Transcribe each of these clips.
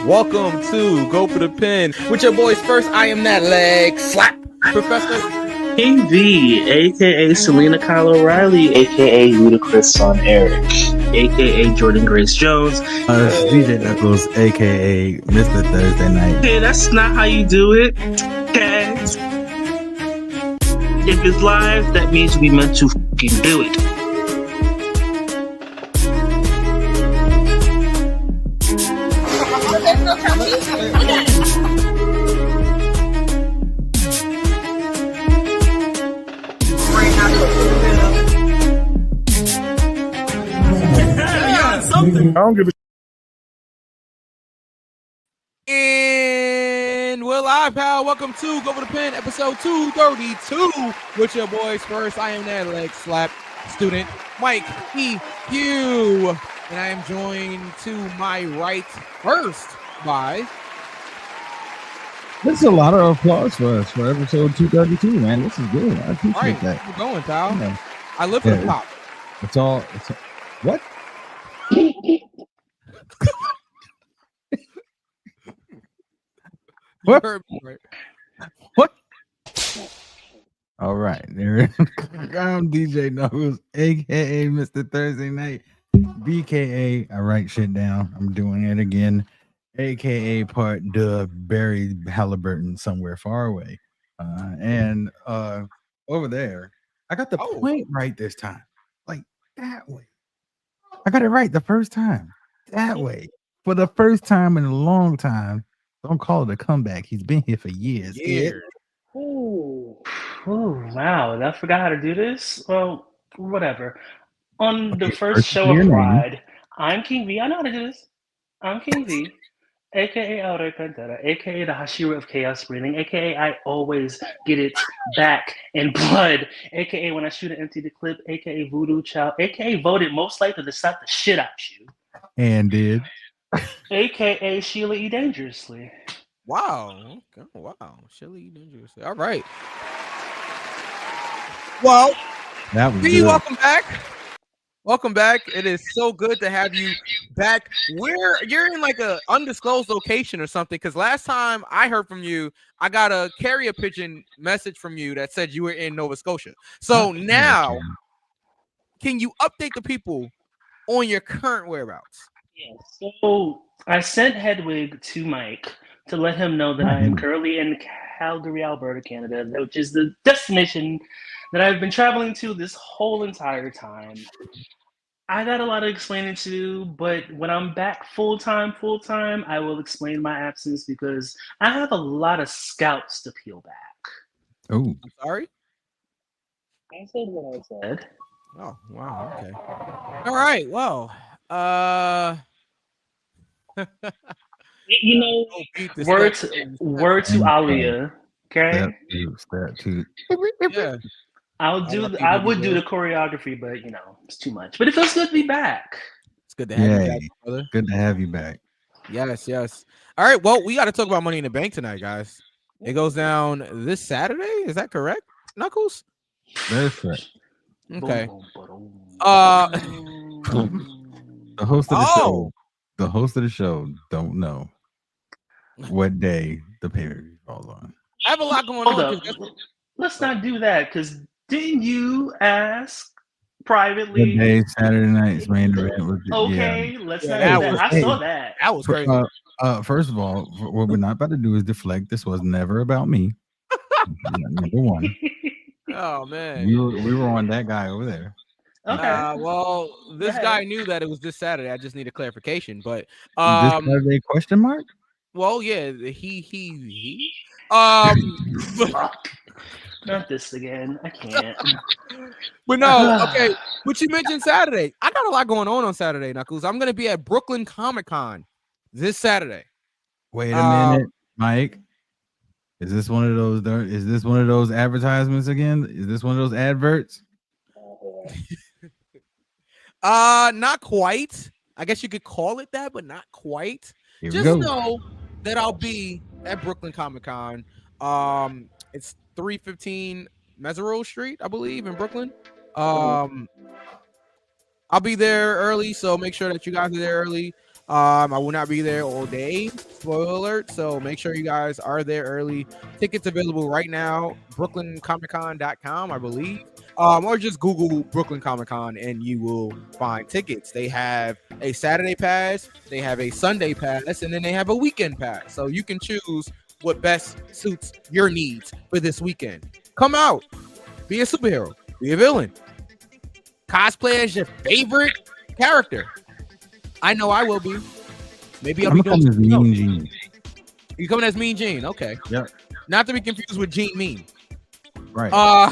Welcome to Go for the Pin with your boys first. I am that leg slap professor King V, aka Selena Kyle O'Reilly, aka Ludacris Son Eric, aka Jordan Grace Jones. It's DJ Knuckles, aka Mr. Thursday Night. Okay, that's not how you do it. Okay. If it's live, that means we meant to fucking do it. I don't give a and we're live, pal. Welcome to Go for the Pin, episode 232 with your boys first. I am that leg slap student, Mike E. Hugh, and I am joined to my right first by. This is a lot of applause for us for episode 232, man. This is good. I appreciate that. Keep going, pal. Yeah. I live for the pop. It's all what? What? Right. What? All right, there. I'm DJ Knuckles, aka Mr. Thursday Night, BKA. I write shit down. I'm doing it again, aka Part de Barry Halliburton somewhere far away, and over there, I got the point right this time, like that way. I got it right the first time, that way, for the first time in a long time. Don't call it a comeback. He's been here for years. Oh, wow. I forgot how to do this. Well, whatever. On the first show of Pride, I'm King V. I know how to do this. I'm King V, aka Aure Cantera, aka the Hashira of Chaos Breathing, aka I always get it back in blood, aka when I shoot and empty the clip, aka Voodoo Child, aka voted most likely to slap the shit out you. And did. AKA Sheila E. Dangerously. Wow. Okay. Wow. Sheila E. Dangerously. All right. Well, that was B, welcome back. Welcome back. It is so good to have you back. You're in like a undisclosed location or something, because last time I heard from you, I got a carrier pigeon message from you that said you were in Nova Scotia. So now, can you update the people on your current whereabouts? Yeah, so I sent Hedwig to Mike to let him know that I am currently in Calgary, Alberta, Canada, which is the destination that I've been traveling to this whole entire time. I got a lot of explaining to do, but when I'm back full time, I will explain my absence because I have a lot of scouts to peel back. Oh, I'm sorry? I said what I said. Oh, wow. Okay. All right. Well, you know, word to Alia. Okay. Step two. Yeah. I would do the choreography, but you know, it's too much. But it feels good to be back. It's good to have you back, brother. Good to have you back. Yes. All right. Well, we got to talk about Money in the Bank tonight, guys. It goes down this Saturday. Is that correct, Knuckles? That is correct. Okay. The host of the show. The host of the show don't know what day the pay-per-view falls on. I have a lot going on. Let's not do that, because didn't you ask privately? What day Saturday night's main event? Okay, let's not do that. I saw that. That was crazy. First of all, what we're not about to do is deflect. This was never about me. Number one. Oh man, we were on that guy over there. Okay. Well, this guy knew that it was this Saturday. I just need a clarification, but this Saturday question mark? Well, yeah, he. Not this again. I can't. But no, okay. But you mentioned Saturday. I got a lot going on Saturday, Knuckles. I'm gonna be at Brooklyn Comic Con this Saturday. Wait a minute, Mike. Is this one of those? Is this one of those advertisements again? Is this one of those adverts? Not quite. I guess you could call it that, but not quite. Just know that I'll be at Brooklyn Comic Con. It's 315 Meserole Street, I believe, in Brooklyn. I'll be there early, so make sure that you guys are there early. I will not be there all day. Spoiler alert. So make sure you guys are there early. Tickets available right now. BrooklynComicCon.com, I believe. Or just Google Brooklyn Comic Con and you will find tickets. They have a Saturday pass, they have a Sunday pass, and then they have a weekend pass. So you can choose what best suits your needs for this weekend. Come out, be a superhero, be a villain, cosplay as your favorite character. I know I will be. Maybe I'll be doing as Mean Gene. You coming as Mean Gene? Okay. Yep. Not to be confused with Gene Mean. Right. Or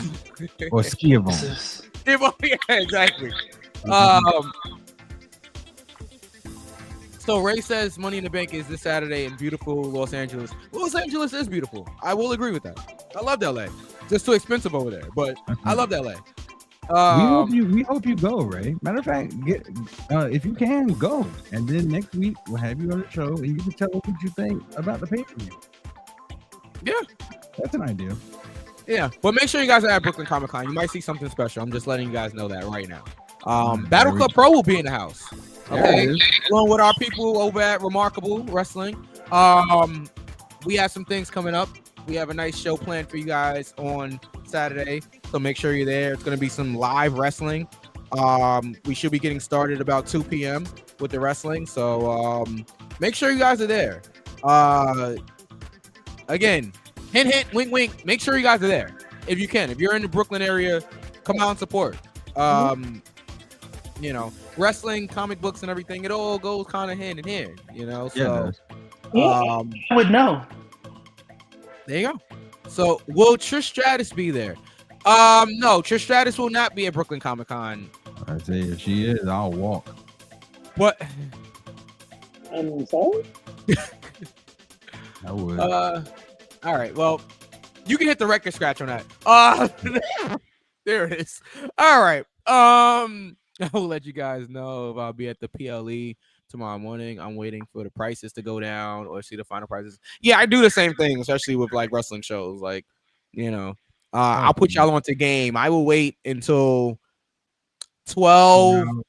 Skiavon. Yeah, exactly. So Ray says Money in the Bank is this Saturday in beautiful Los Angeles. Los Angeles is beautiful. I will agree with that. I love LA. Just too expensive over there, but I love LA. We hope you go, Ray. Matter of fact, if you can go, and then next week we'll have you on the show, and you can tell us what you think about the pay-per-view. Yeah, that's an idea. Yeah, but make sure you guys are at Brooklyn Comic Con. You might see something special. I'm just letting you guys know that right now. Battle Club Pro will be in the house. Okay, along with our people over at Remarkable Wrestling. We have some things coming up. We have a nice show planned for you guys on Saturday, so make sure you're there. It's going to be some live wrestling. We should be getting started about 2 p.m. with the wrestling, so make sure you guys are there. Again, hint, hint, wink, wink. Make sure you guys are there if you can. If you're in the Brooklyn area, come out and support. You know, wrestling, comic books, and everything. It all goes kind of hand in hand. You know, so I would know. There you go. So will Trish Stratus be there? No, Trish Stratus will not be at Brooklyn Comic Con. I tell you, if she is, I'll walk. What? I'm sorry. I would. All right. Well, you can hit the record scratch on that. There it is. All right. I will let you guys know if I'll be at the PLE tomorrow morning. I'm waiting for the prices to go down or see the final prices. Yeah, I do the same thing, especially with like wrestling shows. Like, you know, I'll put y'all onto game. I will wait until 12 in the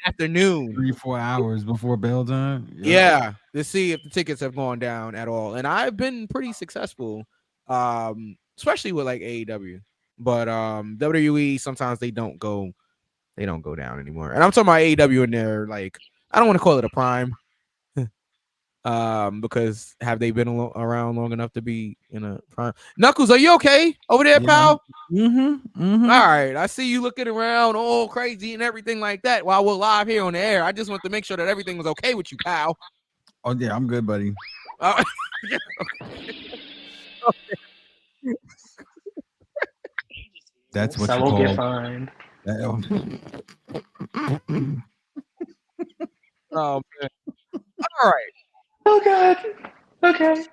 afternoon, 3-4 hours before bell time. Yeah, to see if the tickets have gone down at all. And I've been pretty successful, especially with like AEW. But WWE sometimes they don't go down anymore. And I'm talking about AEW in there, like, I don't want to call it a prime. Because have they been around long enough to be in a prime? Knuckles, are you okay over there, pal? All right, I see you looking around all crazy and everything like that while we're live here on the air. I just want to make sure that everything was okay with you, pal. Oh yeah, I'm good, buddy. That's what I you will call. get fined. Oh man! All right. Oh god. Okay.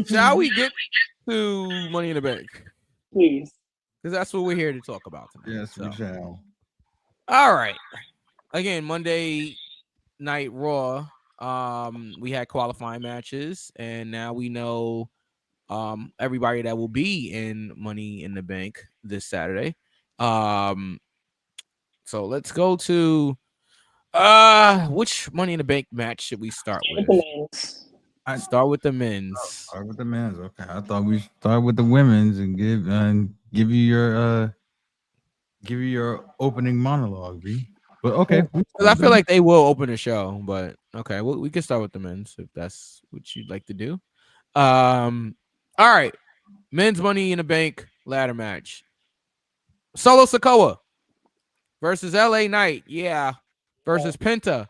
Shall we get to Money in the Bank? Please. Because that's what we're here to talk about tonight. Yes, we shall. All right. Again, Monday Night Raw. We had qualifying matches, and now we know everybody that will be in Money in the Bank this Saturday. So let's go to which Money in the Bank match should we start with? I start with the men's. Start with the men's. Okay, I thought we start with the women's and give you your opening monologue, B. But okay, because I feel like they will open the show. But okay, we can start with the men's if that's what you'd like to do. All right, men's Money in the Bank ladder match. Solo Sikoa versus LA Knight, versus Penta,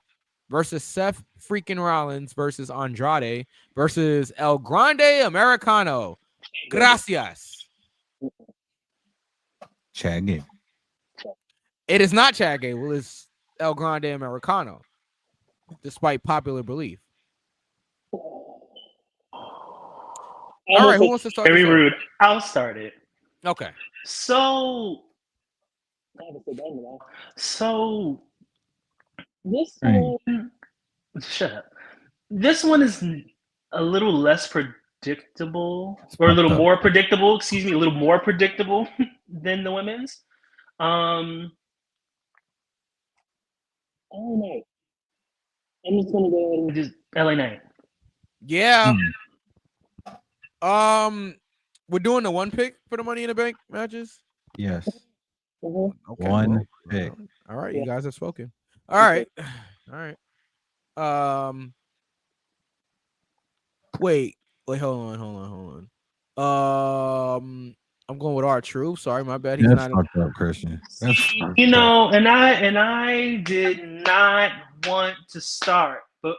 versus Seth freaking Rollins, versus Andrade, versus El Grande Americano. Gracias. Chad Gable. It is not Chad Gable. It's El Grande Americano, despite popular belief. All right, who wants to start? Very rude. I'll start it. Okay. So this one, shut up. This one is a little less predictable, or a little more predictable. Excuse me, a little more predictable than the women's. Oh no. I'm just gonna go ahead and just LA Knight. Yeah. We're doing the one pick for the Money in the Bank matches. Yes. Mm-hmm. Okay. One pick. All right, Yeah. you guys have spoken. All right. All right. Wait, hold on. I'm going with R-Truth. Sorry, my bad. He's That's not. fucked up, Christian. That's fucked You up. know, and I did not want to start, but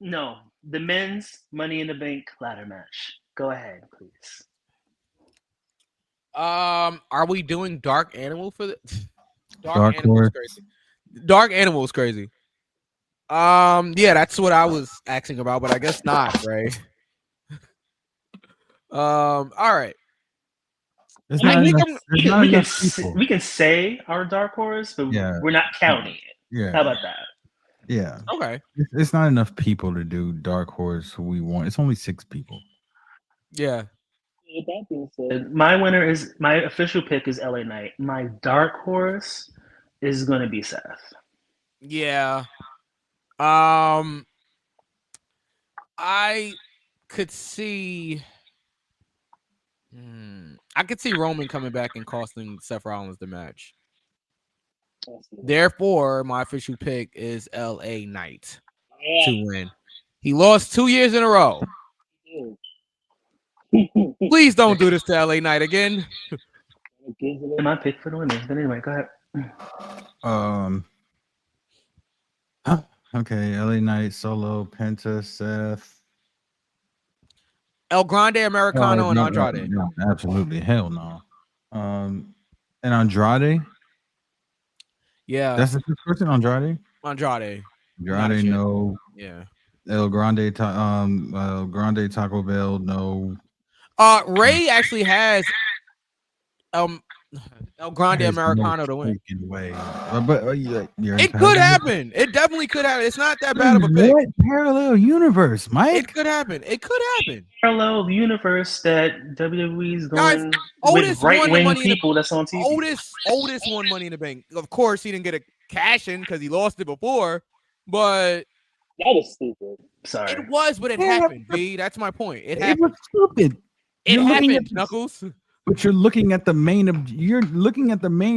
no, the men's Money in the Bank ladder match. Go ahead, please. Are we doing Dark Animal for the Dark Animal is Horse. crazy. Dark Animal is crazy. Yeah, that's what I was asking about, but I guess not, right? All right. It's I not mean, enough, there's not enough people. we can say our dark horse, but Yeah. we're not counting it. Yeah. How about that? Yeah. Okay. It's not enough people to do Dark Horse who we want. It's only 6 people. Yeah. With that being said, my winner is my official pick is LA Knight. My dark horse is going to be Seth. Yeah. I could see. I could see Roman coming back and costing Seth Rollins the match. Therefore, my official pick is LA Knight to win. He lost 2 years in a row. Please don't do this to LA Knight again. My pick for the women. But anyway, go ahead. Okay, LA Knight, Solo, Penta, Seth. El Grande Americano and Andrade. No, absolutely. Hell no. And Andrade? Yeah. That's the first person, Andrade? Andrade, no. Yeah. El Grande Taco Bell, no. Ray actually has El Grande Americano to win. Way. But it could happen. It definitely could happen. It's not that bad of a pick. What parallel universe, Mike? It could happen. It could happen. Parallel universe that WWE's going Otis with right-wing people that's on TV. Otis won Money in the Bank. Of course, he didn't get a cash in because he lost it before, but that was stupid. Sorry, it was, but it happened. B, that's my point. It happened. It was stupid. It happened, Knuckles. But you're looking at the main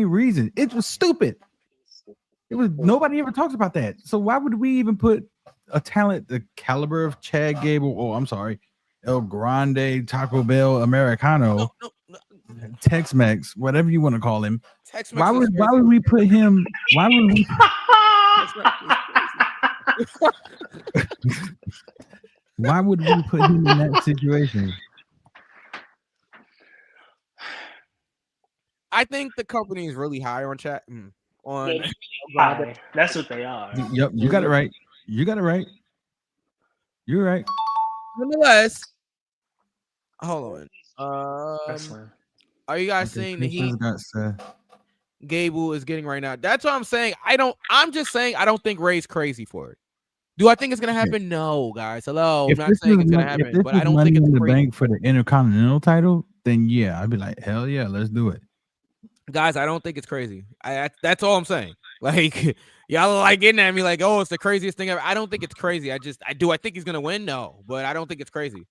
reason. It was stupid. It was nobody ever talks about that. So why would we even put a talent the caliber of Chad Gable? Oh, I'm sorry, El Grande Taco Bell Americano, Tex-Mex, whatever you want to call him. Why would we put him? Why would we? Why would we put him in that situation? I think the company is really high on chat. High. That's what they are. Yep, you got it right. You're right. Nonetheless, hold on. Are you guys seeing the heat Gable is getting right now? That's what I'm saying. I'm just saying I don't think Ray's crazy for it. Do I think it's gonna happen? No, guys. Hello. I'm not saying it's gonna happen, but I don't think it's in the crazy. bank for the Intercontinental title. Then yeah, I'd be like, hell yeah, let's do it. Guys, I don't think it's crazy. That's all I'm saying. Like, y'all are like getting at me like, oh, it's the craziest thing ever. I don't think it's crazy. I think he's gonna win? No, but I don't think it's crazy.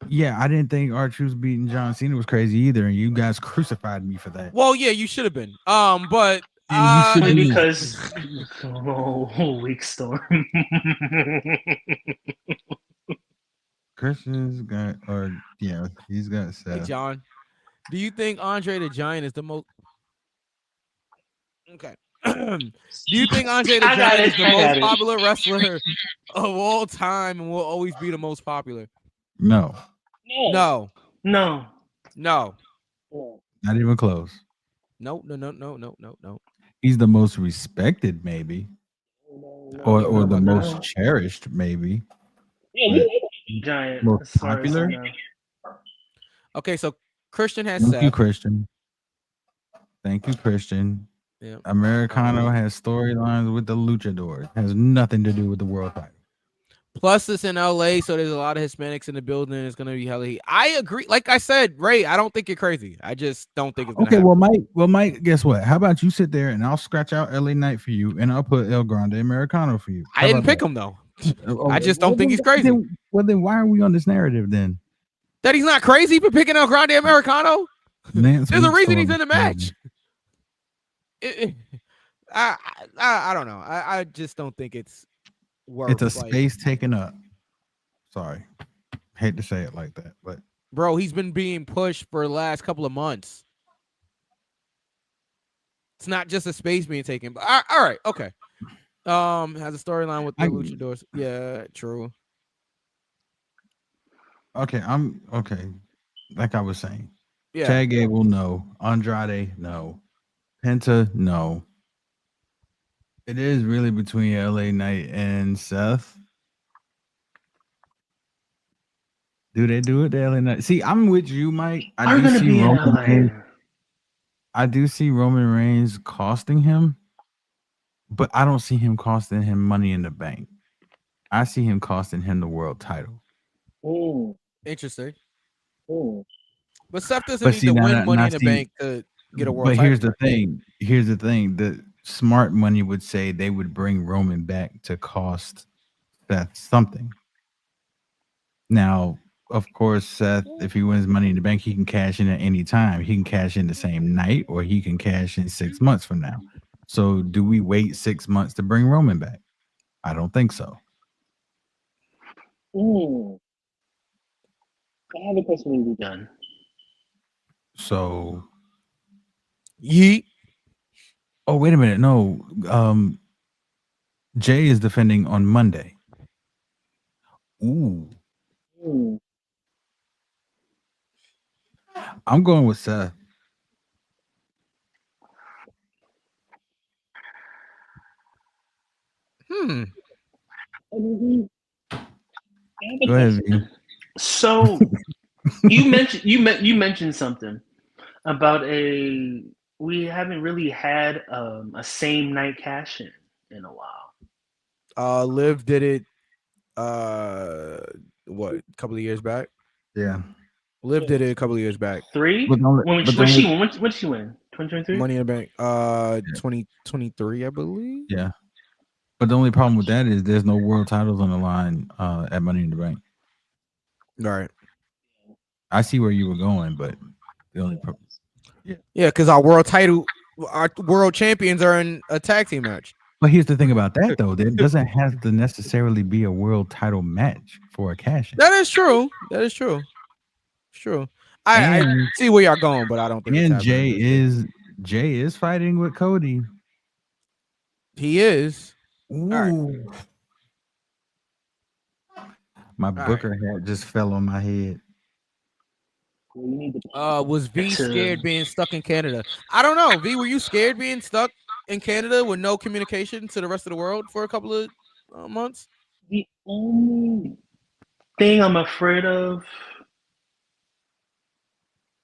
Yeah, I didn't think R-Truth beating John Cena was crazy either, and you guys crucified me for that. Well, yeah, you should have been. But because weak storm. Christian's got, he's got Seth. Hey, John, do you think Andre the Giant is the most? Okay. Do you think Andre the Giant is the most popular wrestler of all time and will always be the most popular? No. No. Not even close. No. He's the most respected, maybe, or the most cherished, maybe. Yeah, Giant, most popular. Okay, so Christian has Thank you, Christian. Yeah. Americano has storylines with the luchadors. Has nothing to do with the world title. Plus, it's in LA, so there's a lot of Hispanics in the building. It's gonna be hella heat. I agree. Like I said, Ray, I don't think you're crazy. I just don't think it's gonna Okay, happen. well, Mike, guess what? How about you sit there and I'll scratch out LA Knight for you, and I'll put El Grande Americano for you. I didn't pick him though. I just don't think he's crazy. Then why are we on this narrative then? That he's not crazy for picking El Grande Americano. There's a reason he's in the match. I don't know. I just don't think it's worth. It's a space taken up. Sorry, hate to say it like that, but bro, he's been being pushed for the last couple of months. It's not just a space being taken. But all right, okay. Has a storyline with the luchadors. Yeah, true. Okay, I'm okay. Like I was saying, yeah. Chad Gable, no. Andrade, no. Penta, no. It is really between LA Knight and Seth. Do they do it to LA Knight? See, I'm with you, Mike. I do see Roman Reigns. I do see Roman Reigns costing him, but I don't see him costing him Money in the Bank. I see him costing him the world title. Interesting. But Seth doesn't need to win Money in the Bank to get a world title. But here's the thing. Here's the thing. The smart money would say they would bring Roman back to cost Seth something. Now, of course, Seth, if he wins Money in the Bank, he can cash in at any time. He can cash in the same night, or he can cash in 6 months from now. So do we wait 6 months to bring Roman back? I don't think so. I have a question when you're done. So, yeet. Oh, wait a minute. No. Jay is defending on Monday. Ooh. I'm going with Seth. Go ahead, V. So you mentioned something about we haven't really had a same night cash in a while. Liv did it what, a couple of years back? Yeah. Liv did it a couple of years back. 3? When did she win? 2023? Money in the Bank. 2023, I believe. Yeah. But the only problem with that is there's no world titles on the line at Money in the Bank. All right. I see where you were going, but the only problem. Yeah, because our world champions are in a tag team match. But here's the thing about that, though. There doesn't have to necessarily be a world title match for a cash-in. That is true. It's true. I see where y'all going, but I don't think. And Jay is fighting with Cody. He is. Ooh. Right. My Booker hat just fell on my head. Was V scared being stuck in Canada? I don't know. V, were you scared being stuck in Canada with no communication to the rest of the world for a couple of months? The only thing I'm afraid of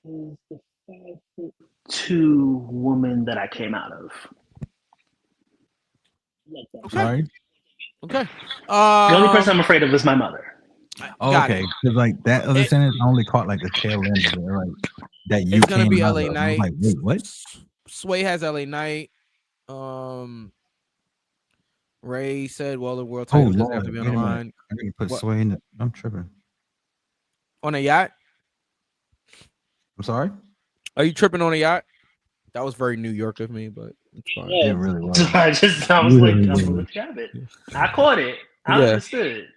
is the 5'2" woman that I came out of. Sorry. Okay. The only person I'm afraid of is my mother. Oh, okay, because like that other sentence I only caught like the tail end of it, like that you. It's gonna be LA Knight. Like, wait, what? Sway has LA Knight. Ray said, "Well, the world title doesn't have to be on the line." I'm gonna put Sway in the. I'm tripping. On a yacht? I'm sorry. Are you tripping on a yacht? That was very New York of me, but it's fine. Yeah, it really was. I was like, I caught it. I understood.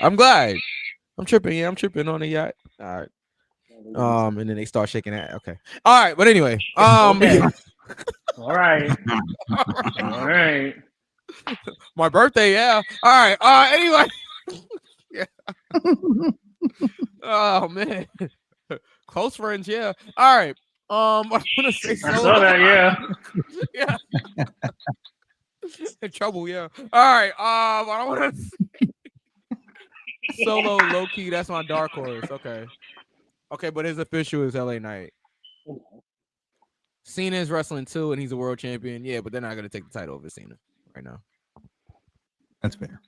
I'm glad. I'm tripping. Yeah, I'm tripping on a yacht. All right. And then they start shaking that. Okay. All right. But anyway. Okay. All right. All right. My birthday. Yeah. All right. Anyway. Yeah. Oh man. Close friends. Yeah. All right. I'm gonna say I saw that. Yeah. Yeah. In trouble. Yeah. All right. I don't want to. Solo low key. That's my dark horse. Okay. Okay, but his official is LA Knight. Cena is wrestling too, and he's a world champion. Yeah, but they're not gonna take the title over Cena right now. That's fair.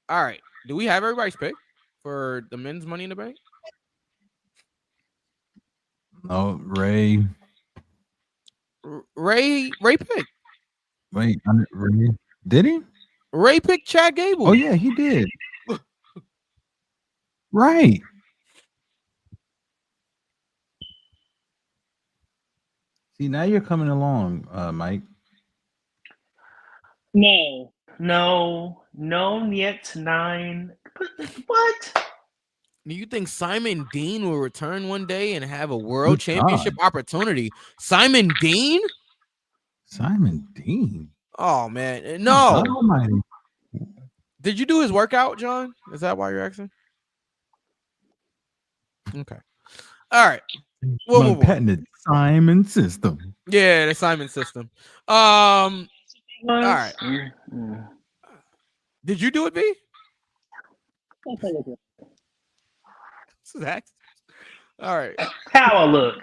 All right. Do we have everybody's pick for the men's Money in the Bank? No, Ray. Ray picked. Wait, Ray. Did he? Ray picked Chad Gable. Oh yeah, he did. Right. See, now you're coming along, Mike. No, yet 9. What? Do you think Simon Dean will return one day and have a world championship opportunity? Simon Dean? Simon Dean? Oh, man. No. Almighty. Did you do his workout, John? Is that why you're asking? Okay. All right. We'll move on. Patented Simon system. Yeah, the Simon system. All right. Did you do it, B? Zach? All right. How I look.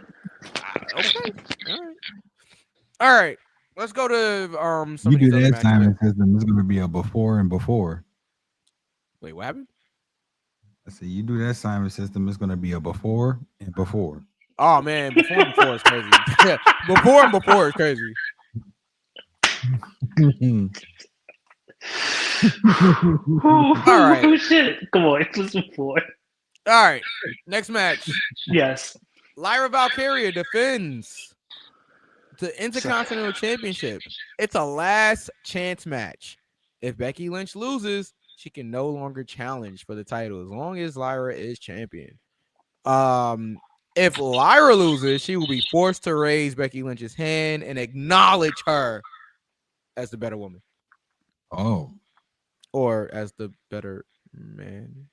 Okay. All right. Let's go to some You of these do other that matches. Simon system, it's gonna be a before and before. Wait, what happened? I said you do that Simon system, it's gonna be a before and before. Oh man, before and before is crazy. Before and before is crazy. All right. Oh shit. Come on, let's move forward. All right. Next match. Yes. Lyra Valkyria defends the Intercontinental Championship. It's a last chance match. If Becky Lynch loses, she can no longer challenge for the title as long as Lyra is champion. If Lyra loses, she will be forced to raise Becky Lynch's hand and acknowledge her as the better woman. Oh. Or as the better man.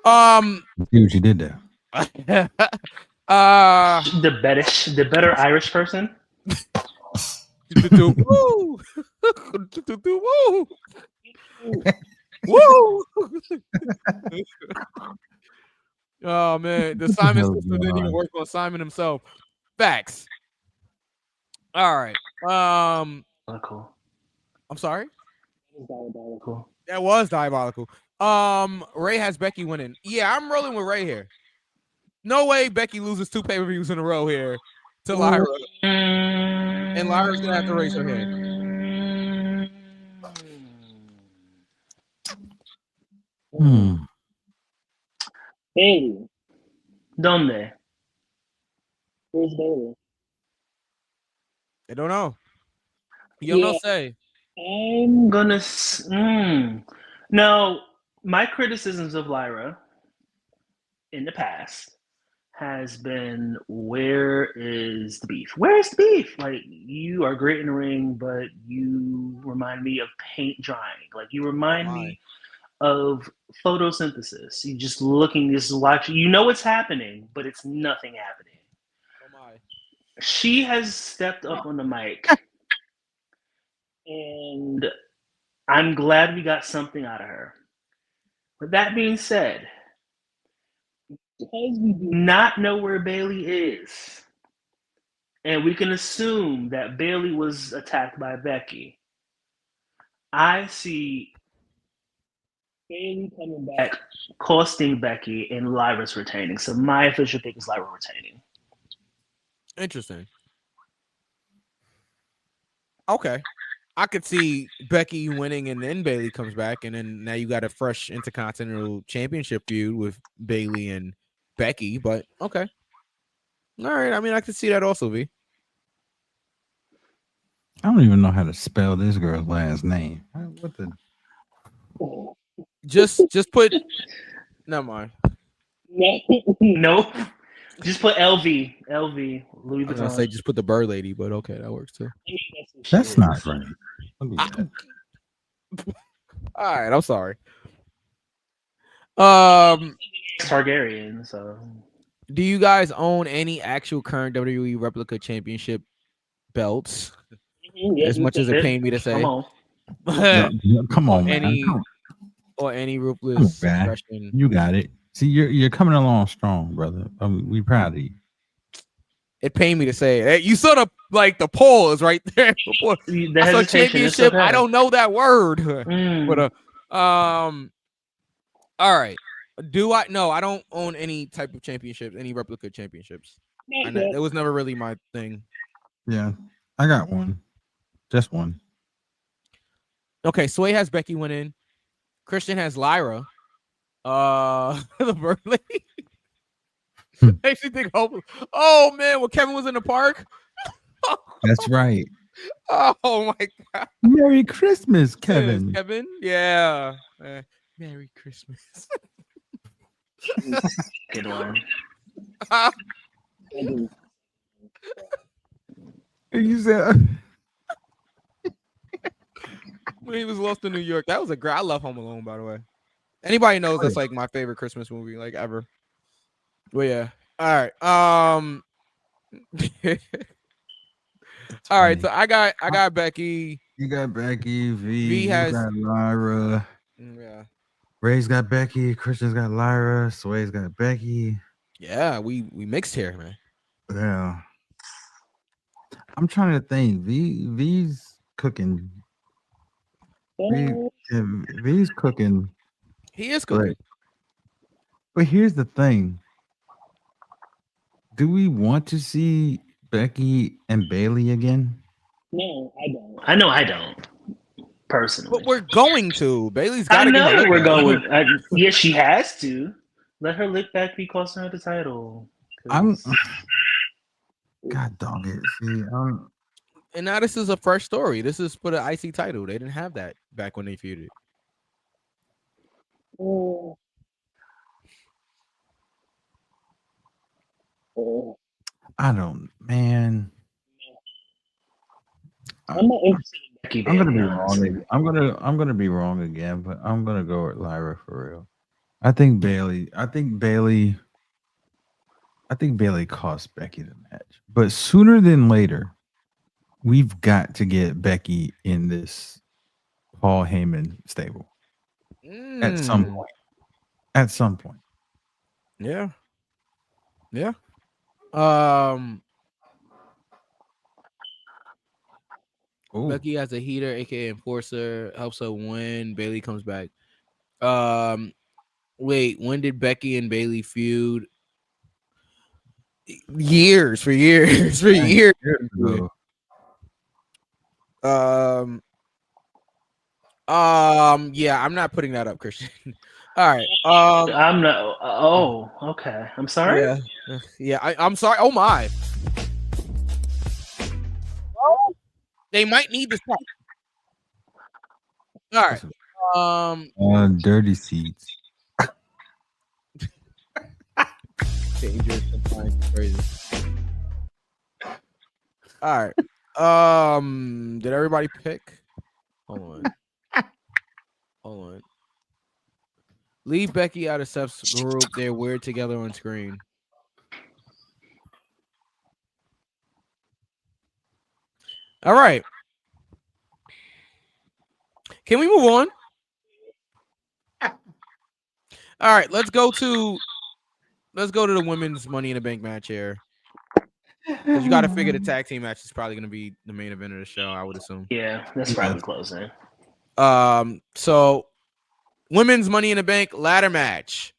See what you did there. The better Irish person. Woo! Woo! Woo! Oh man, the Simon system didn't even work on Simon himself. Facts. All right. Cool. I'm sorry. Diabolical. That was diabolical. Ray has Becky winning. Yeah, I'm rolling with Ray here. No way Becky loses 2 pay-per-views in a row here to Lyra. And Lyra's gonna have to raise her hand. Bailey. ¿Dónde? Where's Bailey? I don't know. You don't say. I'm gonna. No, my criticisms of Lyra in the past has been, where is the beef? Where is the beef? Like, you are great in the ring, but you remind me of paint drying. Like, you remind me of photosynthesis. You just watching. You know what's happening, but it's nothing happening. She has stepped up on the mic, and I'm glad we got something out of her. With that being said, because we do not know where Bailey is, and we can assume that Bailey was attacked by Becky, I see Bailey coming back, costing Becky, and Lyra's retaining. So my official pick is Lyra retaining. Interesting. Okay. I could see Becky winning and then Bailey comes back, and then now you got a fresh Intercontinental Championship feud with Bailey and Becky, but okay. All right. I mean, I could see that also, V. I don't even know how to spell this girl's last name. What the? Just put. Never mind. No. Just put LV. Louis Vuitton. I was gonna say just put the Bird Lady, but okay, that works too. That's not right. All right, I'm sorry. Targaryen. So, do you guys own any actual current WWE replica championship belts? As much as it pained me to say. Come on, or any ruthless expression. You got it. See, you're coming along strong, brother. We proud of you. It pained me to say it. You sort of like the pause right there. The championship. Okay. I don't know that word. All right. Do I? No, I don't own any type of championships, any replica championships. That was never really my thing. Yeah, I got one. Just one. Okay, Sway has Becky winning. Christian has Lyra. The bird lady. Makes me think hopeless. Oh man, when Kevin was in the park. That's right. Oh my god. Merry Christmas, Kevin. Kevin, yeah. Merry Christmas. Good one. You said When he was lost in New York, that was a great. I love Home Alone, by the way. Anybody knows that's like my favorite Christmas movie, like ever. Well, yeah. All right. All right. So I got Becky. You got Becky. V you has got Lyra. Yeah. Ray's got Becky. Christian's got Lyra. Sway's got Becky. Yeah, we mixed here, man. Yeah. I'm trying to think. V's cooking. V's cooking. He is cooking. But here's the thing. Do we want to see Becky and Bailey again? No, I don't. I know I don't. Personally. But we're going to. Bailey's got to get get we're going. Yes, she has to. Let her lick back be costing her the title. God dog it. See, and now this is a fresh story. This is for the IC title. They didn't have that back when they feuded. Oh. I don't, man. I'm not interested in Becky. I'm gonna be wrong. I'm gonna be wrong again, but I'm gonna go with Lyra for real. I think Bailey cost Becky the match, but sooner than later, we've got to get Becky in this Paul Heyman stable at some point. At some point. Yeah. Yeah. Becky has a heater, aka enforcer, helps her win. Bailey comes back. Wait, when did Becky and Bailey feud? Years. Yeah, I'm not putting that up, Christian. All right. I'm not. Oh, okay. I'm sorry. Yeah. I'm sorry. Oh my. They might need this. All right. Dirty Seats. Dangerous sometimes crazy. All right. Did everybody pick? Hold on. Leave Becky out of Seth's group. They're weird together on screen. All right. Can we move on? All right, let's go to the women's Money in the Bank match here. Because you got to figure the tag team match is probably going to be the main event of the show, I would assume. Yeah, that's probably closing. So women's Money in the Bank ladder match.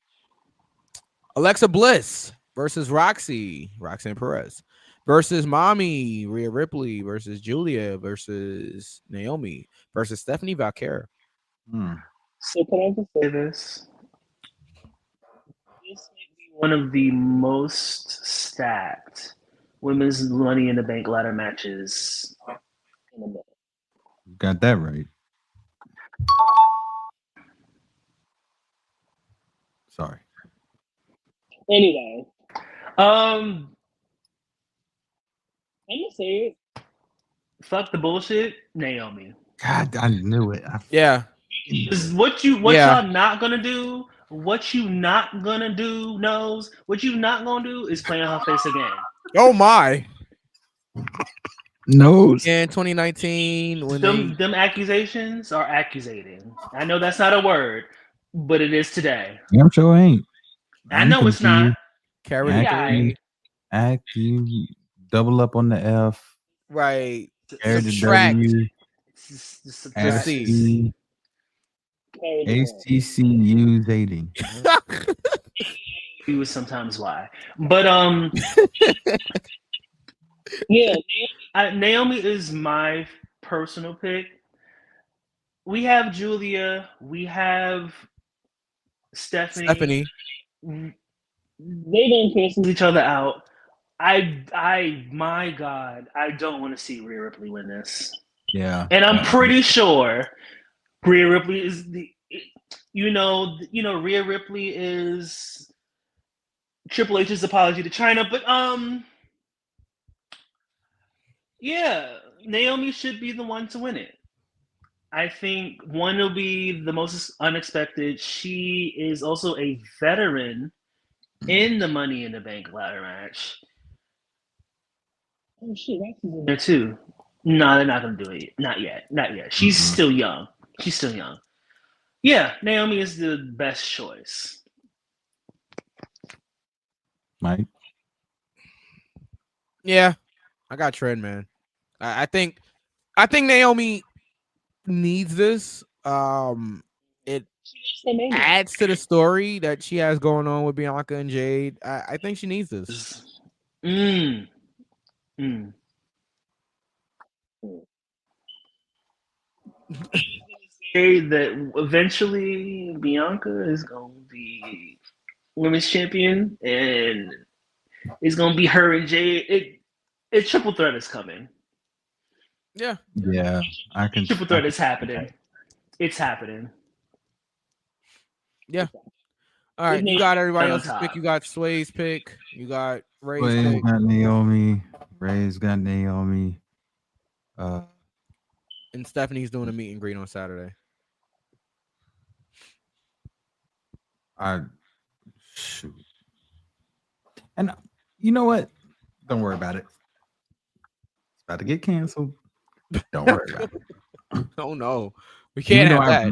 Alexa Bliss versus Roxanne Perez versus Mommy Rhea Ripley versus Julia versus Naomi versus Stephanie Valkyrie. So can I just say this? This might be one of the most stacked women's Money in the Bank ladder matches in a minute. Got that right. Sorry. Anyway, I'm gonna say it. Fuck the bullshit, Naomi. God, I knew it. Yeah. What y'all not gonna do? What you not gonna do? Knows what you not gonna do is play on her face again. Oh my. Nose. In 2019, when them accusations are accusating. I know that's not a word, but it is today. I'm sure ain't. I know it's not. You double up on the F. Right. Subtract. ACCU's 80. He was sometimes why, but yeah, Naomi is my personal pick. We have Julia, we have Stephanie. They don't cancel each other out. My God, I don't want to see Rhea Ripley win this. Yeah, and I'm pretty sure Rhea Ripley is Rhea Ripley is Triple H's apology to China, but yeah, Naomi should be the one to win it. I think one will be the most unexpected. She is also a veteran in the Money in the Bank ladder match. Oh shit, that's in there too. No, they're not gonna do it. Not yet. Not yet. She's still young. She's still young. Yeah, Naomi is the best choice. Mike? Yeah, I got Trent, man. I think Naomi needs this. It adds to the story that she has going on with Bianca and Jade. I think she needs this. Say that eventually Bianca is going to be women's champion, and it's going to be her and Jade. It triple threat is coming. Yeah, I can. Triple threat is happening. It's happening. Yeah. All right, you got everybody else's pick. You got Sway's pick. You got Ray's pick. Got Naomi. Ray's got Naomi. And Stephanie's doing a meet and greet on Saturday. Shoot. And you know what? Don't worry about it. It's about to get canceled. Don't worry about it. Oh no, we can't have that.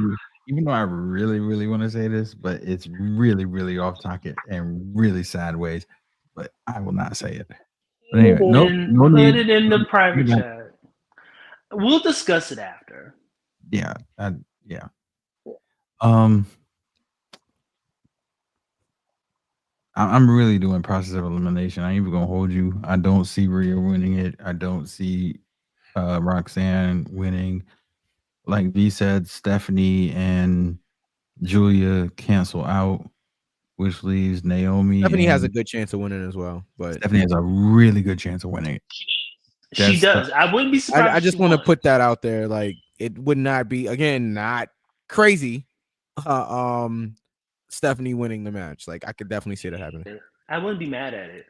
Even though I really, really want to say this, but it's really, really off topic and really sideways. But I will not say it. But anyway, no put need. It in the private chat. We'll discuss it after. Yeah, yeah. I'm really doing process of elimination. I ain't even gonna hold you. I don't see Rhea winning it. I don't see Roxanne winning. Like V said, Stephanie and Julia cancel out, which leaves Naomi. Stephanie has a good chance of winning as well, but Stephanie has a really good chance of winning it. She does. I wouldn't be surprised. I just want to put that out there. Like, it would not be, again, not crazy. Stephanie winning the match. Like, I could definitely see that happening. I wouldn't be mad at it.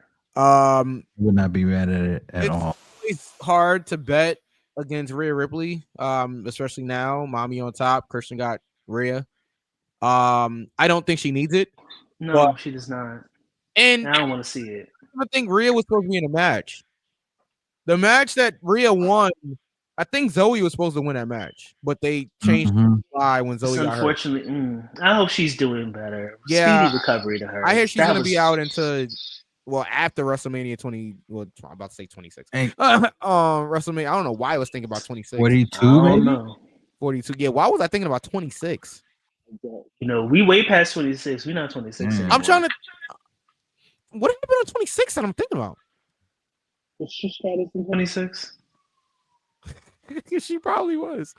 Would not be mad at it at all. It's hard to bet against Rhea Ripley, especially now. Mommy on top. Christian got Rhea. I don't think she needs it. No, she does not. And I don't want to see it. I think Rhea was supposed to be in a match. The match that Rhea won, I think Zoe was supposed to win that match, but they changed why when Zoe got hurt. Unfortunately, I hope she's doing better. Yeah, speedy recovery to her. I hear she's going to be out until after WrestleMania 20. Well, I'm about to say 26. WrestleMania. I don't know why I was thinking about 26. 42, maybe. 42. Yeah, why was I thinking about 26? We way past 26. We're not 26 anymore. I'm trying to. What happened on 26 that I'm thinking about? She started in 26. She probably was.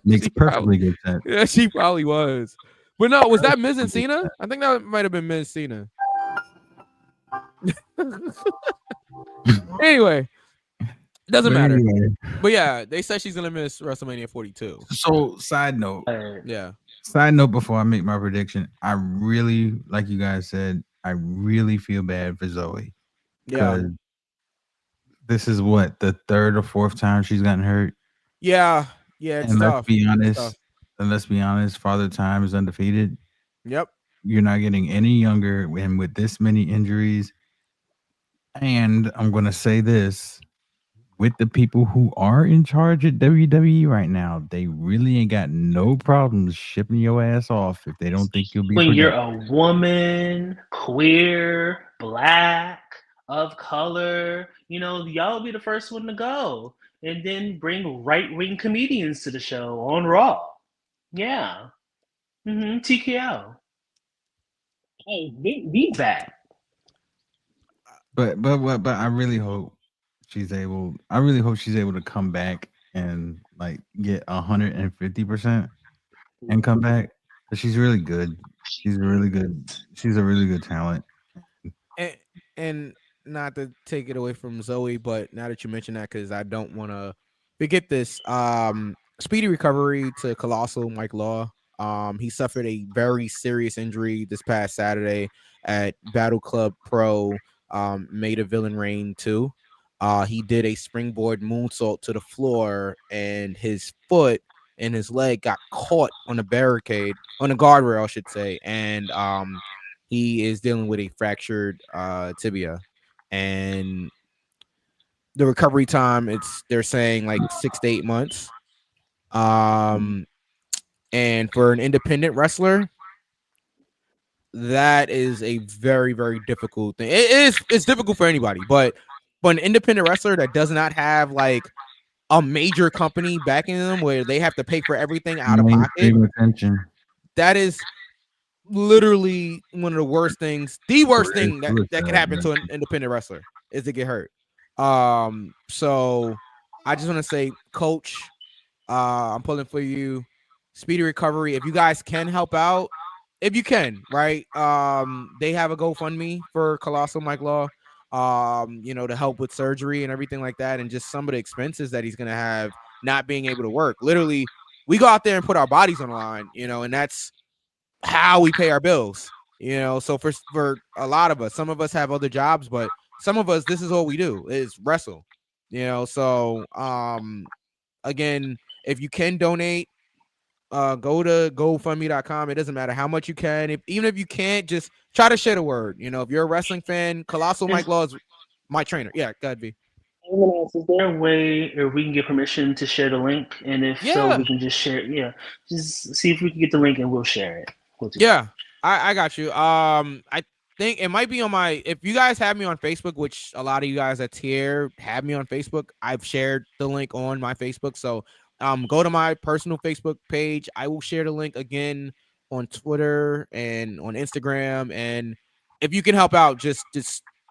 Makes perfectly good sense. Yeah, she probably was. But no, was that Miz and Cena? I think that might have been Miz Cena. Anyway, doesn't matter. Anyway. But yeah, they said she's gonna miss WrestleMania 42. So, side note. Yeah. Side note before I make my prediction, I really, like you guys said, I really feel bad for Zoe. Yeah. This is what, the third or fourth time she's gotten hurt. Yeah. Yeah. It's tough. Let's be honest, Father Time is undefeated. Yep. You're not getting any younger, and with this many injuries. And I'm gonna say this. With the people who are in charge at WWE right now, they really ain't got no problems shipping your ass off if they don't think you'll be. When you're a woman, queer, black, of color, y'all be the first one to go, and then bring right-wing comedians to the show on Raw. Yeah. TKO. Hey, beat that. But I really hope she's able. I really hope she's able to come back and like get 150% and come back because she's really good. She's really good. She's a really good talent. And not to take it away from Zoe, but now that you mention that, because I don't want to forget this. Speedy recovery to Colossal Mike Law. He suffered a very serious injury this past Saturday at Battle Club Pro. Made a Villain Reign 2. He did a springboard moonsault to the floor, and his foot and his leg got caught on a barricade, on a guardrail, I should say, and he is dealing with a fractured tibia, and the recovery time, they're saying like 6 to 8 months. And for an independent wrestler, that is a very, very difficult thing. It's difficult for anybody, but an independent wrestler that does not have like a major company backing them where they have to pay for everything out of pocket, that is literally one of the worst things. The worst thing that could happen to an independent wrestler is to get hurt. So I just want to say, Coach, I'm pulling for you. Speedy recovery. If you guys can help out, if you can, right? They have a GoFundMe for Colossal Mike Law, to help with surgery and everything like that, and just some of the expenses that he's gonna have not being able to work. Literally, we go out there and put our bodies on the line, and that's how we pay our bills. So for a lot of us, some of us have other jobs, but some of us, this is all we do is wrestle. So again, if you can donate, go to GoFundMe.com. It doesn't matter how much you can. Even if you can't, just try to share the word. If you're a wrestling fan, Colossal Mike Law is my trainer. Yeah, go ahead, B. Is there a way or we can get permission to share the link? And if so, we can just share. Yeah, just see if we can get the link and we'll share it. I got you. I think it might be on my. If you guys have me on Facebook, which a lot of you guys that's here have me on Facebook, I've shared the link on my Facebook. So go to my personal Facebook page. I will share the link again on Twitter and on Instagram. And if you can help out, just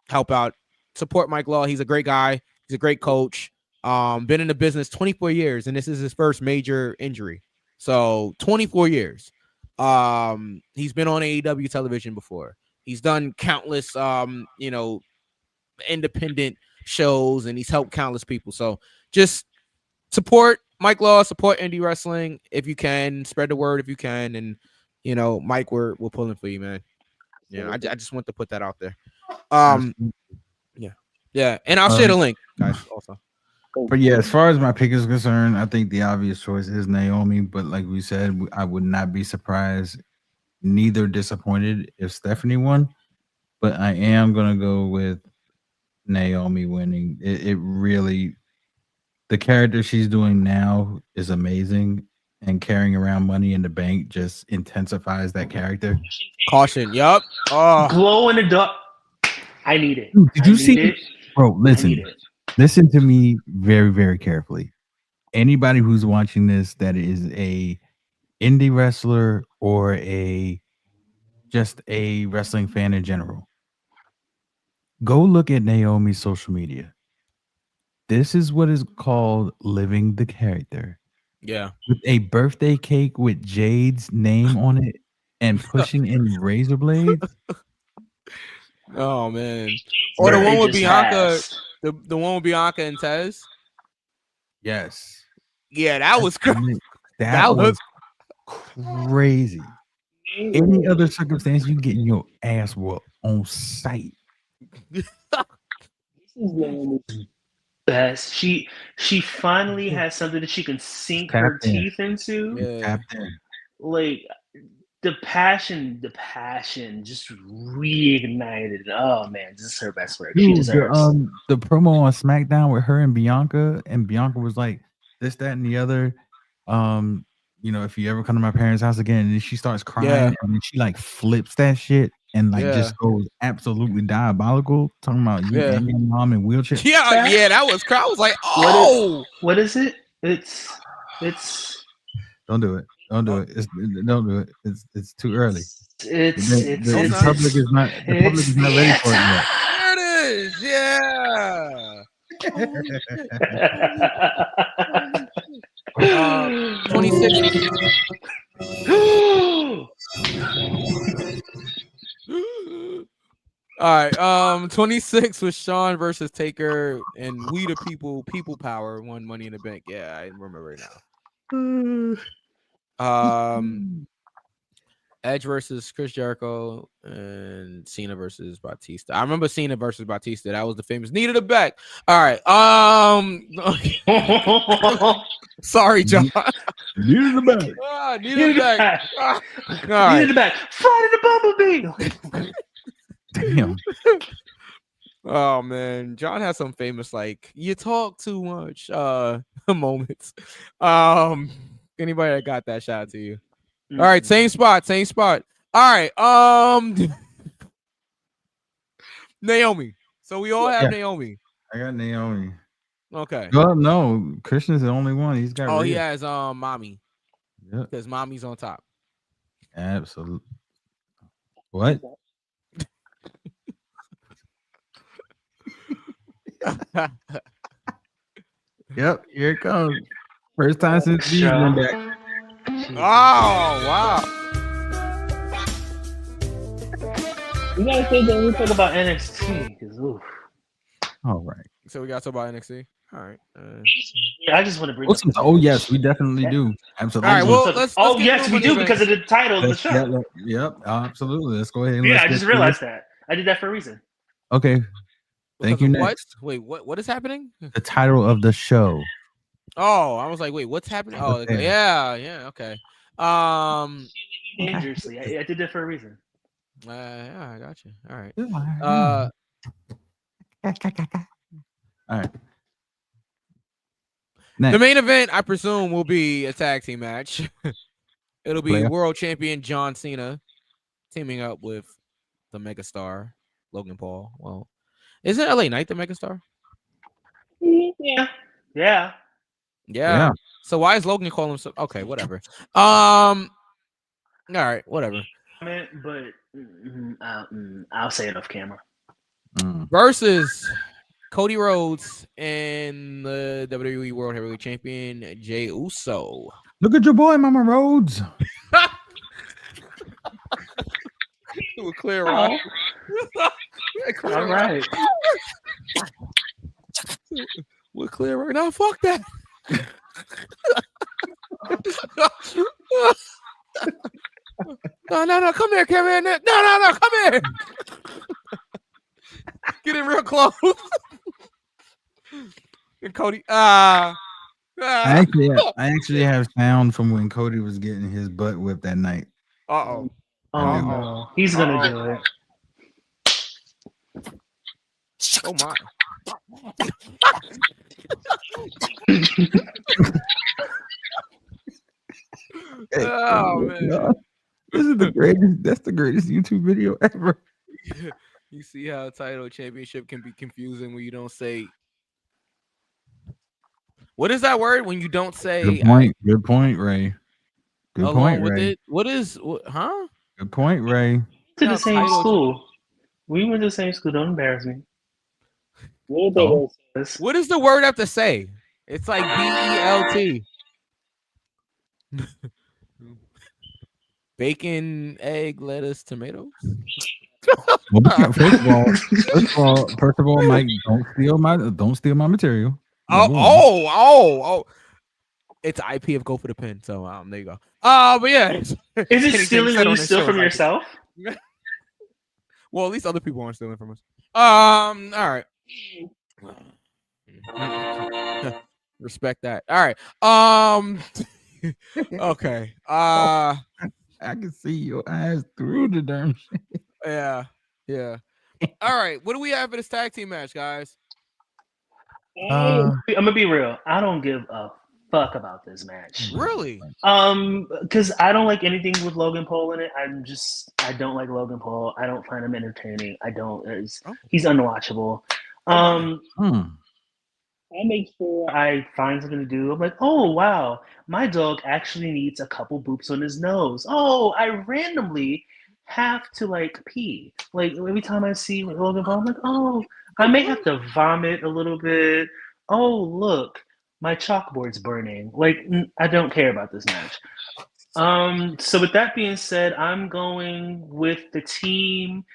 help out. Support Mike Law. He's a great guy. He's a great coach. Been in the business 24 years, and this is his first major injury. So 24 years. He's been on AEW television before. He's done countless independent shows, and he's helped countless people. So just support Mike Law, support indie wrestling if you can, spread the word if you can, and Mike, we're pulling for you, man. I just want to put that out there. Yeah, and I'll share the link, guys, also. But yeah, as far as my pick is concerned, I think the obvious choice is Naomi. But like we said, I would not be surprised, neither disappointed if Stephanie won. But I am gonna go with Naomi winning. It really, the character she's doing now is amazing, and carrying around Money in the Bank just intensifies that character. Caution, yup. Glow in the dark. I need it. Dude, did you see it? Bro, listen to me very, very carefully. Anybody who's watching this that is a indie wrestler or just a wrestling fan in general, go look at Naomi's social media. This is what is called living the character. Yeah. With a birthday cake with Jade's name on it and pushing in razor blades. Oh man. Or the one with Bianca, the one with Bianca and Tez. Yes. Yeah, that was crazy. That was crazy. Any other circumstance, you getting your ass whooped on sight. This is Naomi's best. She finally has something that she can sink her teeth into. Yeah. Like the passion just reignited. Oh man, this is her best work. She deserves. The promo on SmackDown with her and Bianca was like this, that, and the other. If you ever come to my parents' house again, and then she starts crying, and then she like flips that shit and like just goes absolutely diabolical, talking about you and your mom in wheelchair. Yeah, that was crazy. I was like, oh, what is it? It's don't do it. Don't do it. Don't do it. It's too early. The public is not. The public is not ready for it yet. There it is. Yeah. 26. All right. 26 was Sean versus Taker, and We the People, People Power won Money in the Bank. Yeah, I remember it now. Edge versus Chris Jericho and Cena versus Batista. I remember Cena versus Batista. That was the famous knee to the back. All right. Sorry, John. Knee to the back. Knee to the back. All right. Knee to the back. Fly to the bumblebee. Damn. Oh man, John has some famous like you talk too much moments. Anybody that got that, shout out to you. All right, same spot. All right, Naomi. So we all have Naomi. I got Naomi. Okay. Well, no, Christian's the only one. He's got. He has mommy. Yeah. Because mommy's on top. Absolutely. What? Yep, here it comes. First time since G's been back. Oh wow. We gotta say that we talk about NXT because oof. All right. So we gotta talk about NXT. All right. Yeah, I just want to bring. Oh yes, we definitely do. Absolutely. All right. Well, let's yes, we do because of the title of the show. Yep. Absolutely. Let's go ahead. And I just realized that. I did that for a reason. Okay. Thank you. What? Wait, what is happening? The title of the show. Oh, I was like, wait, what's happening? Oh, okay. Yeah, okay. Dangerously, I did that for a reason. Yeah, I got you. All right. All right. Next. The main event, I presume, will be a tag team match. It'll be world champion John Cena teaming up with the megastar Logan Paul. Well, isn't LA Knight the megastar? Yeah. So why is Logan calling himself? Okay, whatever. All right, whatever. But I'll say it off camera. Versus Cody Rhodes and the WWE World Heavyweight Champion Jey Uso. Look at your boy, Mama Rhodes. We're clear, right? All right. We're clear right now. Fuck that. No, come here, Kevin. No, come here. Get in real close. And Cody, I actually have sound from when Cody was getting his butt whipped that night. Oh no, he's gonna do it. Oh my. Oh man. This is the greatest. That's the greatest YouTube video ever. You see how title championship can be confusing when you don't say. What is that word when you don't say? Good point, Ray. Good point, Ray. What? Good point, Ray. To the same school. We went to the same school. Don't embarrass me. What does the word have to say? It's like BELT. Bacon, egg, lettuce, tomatoes. First of all, Mike, don't steal my material. Oh. It's IP of Go for the Pin. So there you go. But yeah. Is it stealing when you steal from yourself? Well, at least other people aren't stealing from us. All right. Respect that. All right. Okay. I can see your eyes through the darn shit. Yeah. All right. What do we have for this tag team match, guys? I'm gonna be real. I don't give a fuck about this match. Really? Because I don't like anything with Logan Paul in it. I don't like Logan Paul. I don't find him entertaining. He's unwatchable. I make sure I find something to do. I'm like, oh wow, my dog actually needs a couple boops on his nose. Oh, I randomly have to like pee. Like every time I see Logan Paul, I'm like, oh, I may have to vomit a little bit. Oh, look, my chalkboard's burning. Like I don't care about this match. So with that being said, I'm going with the team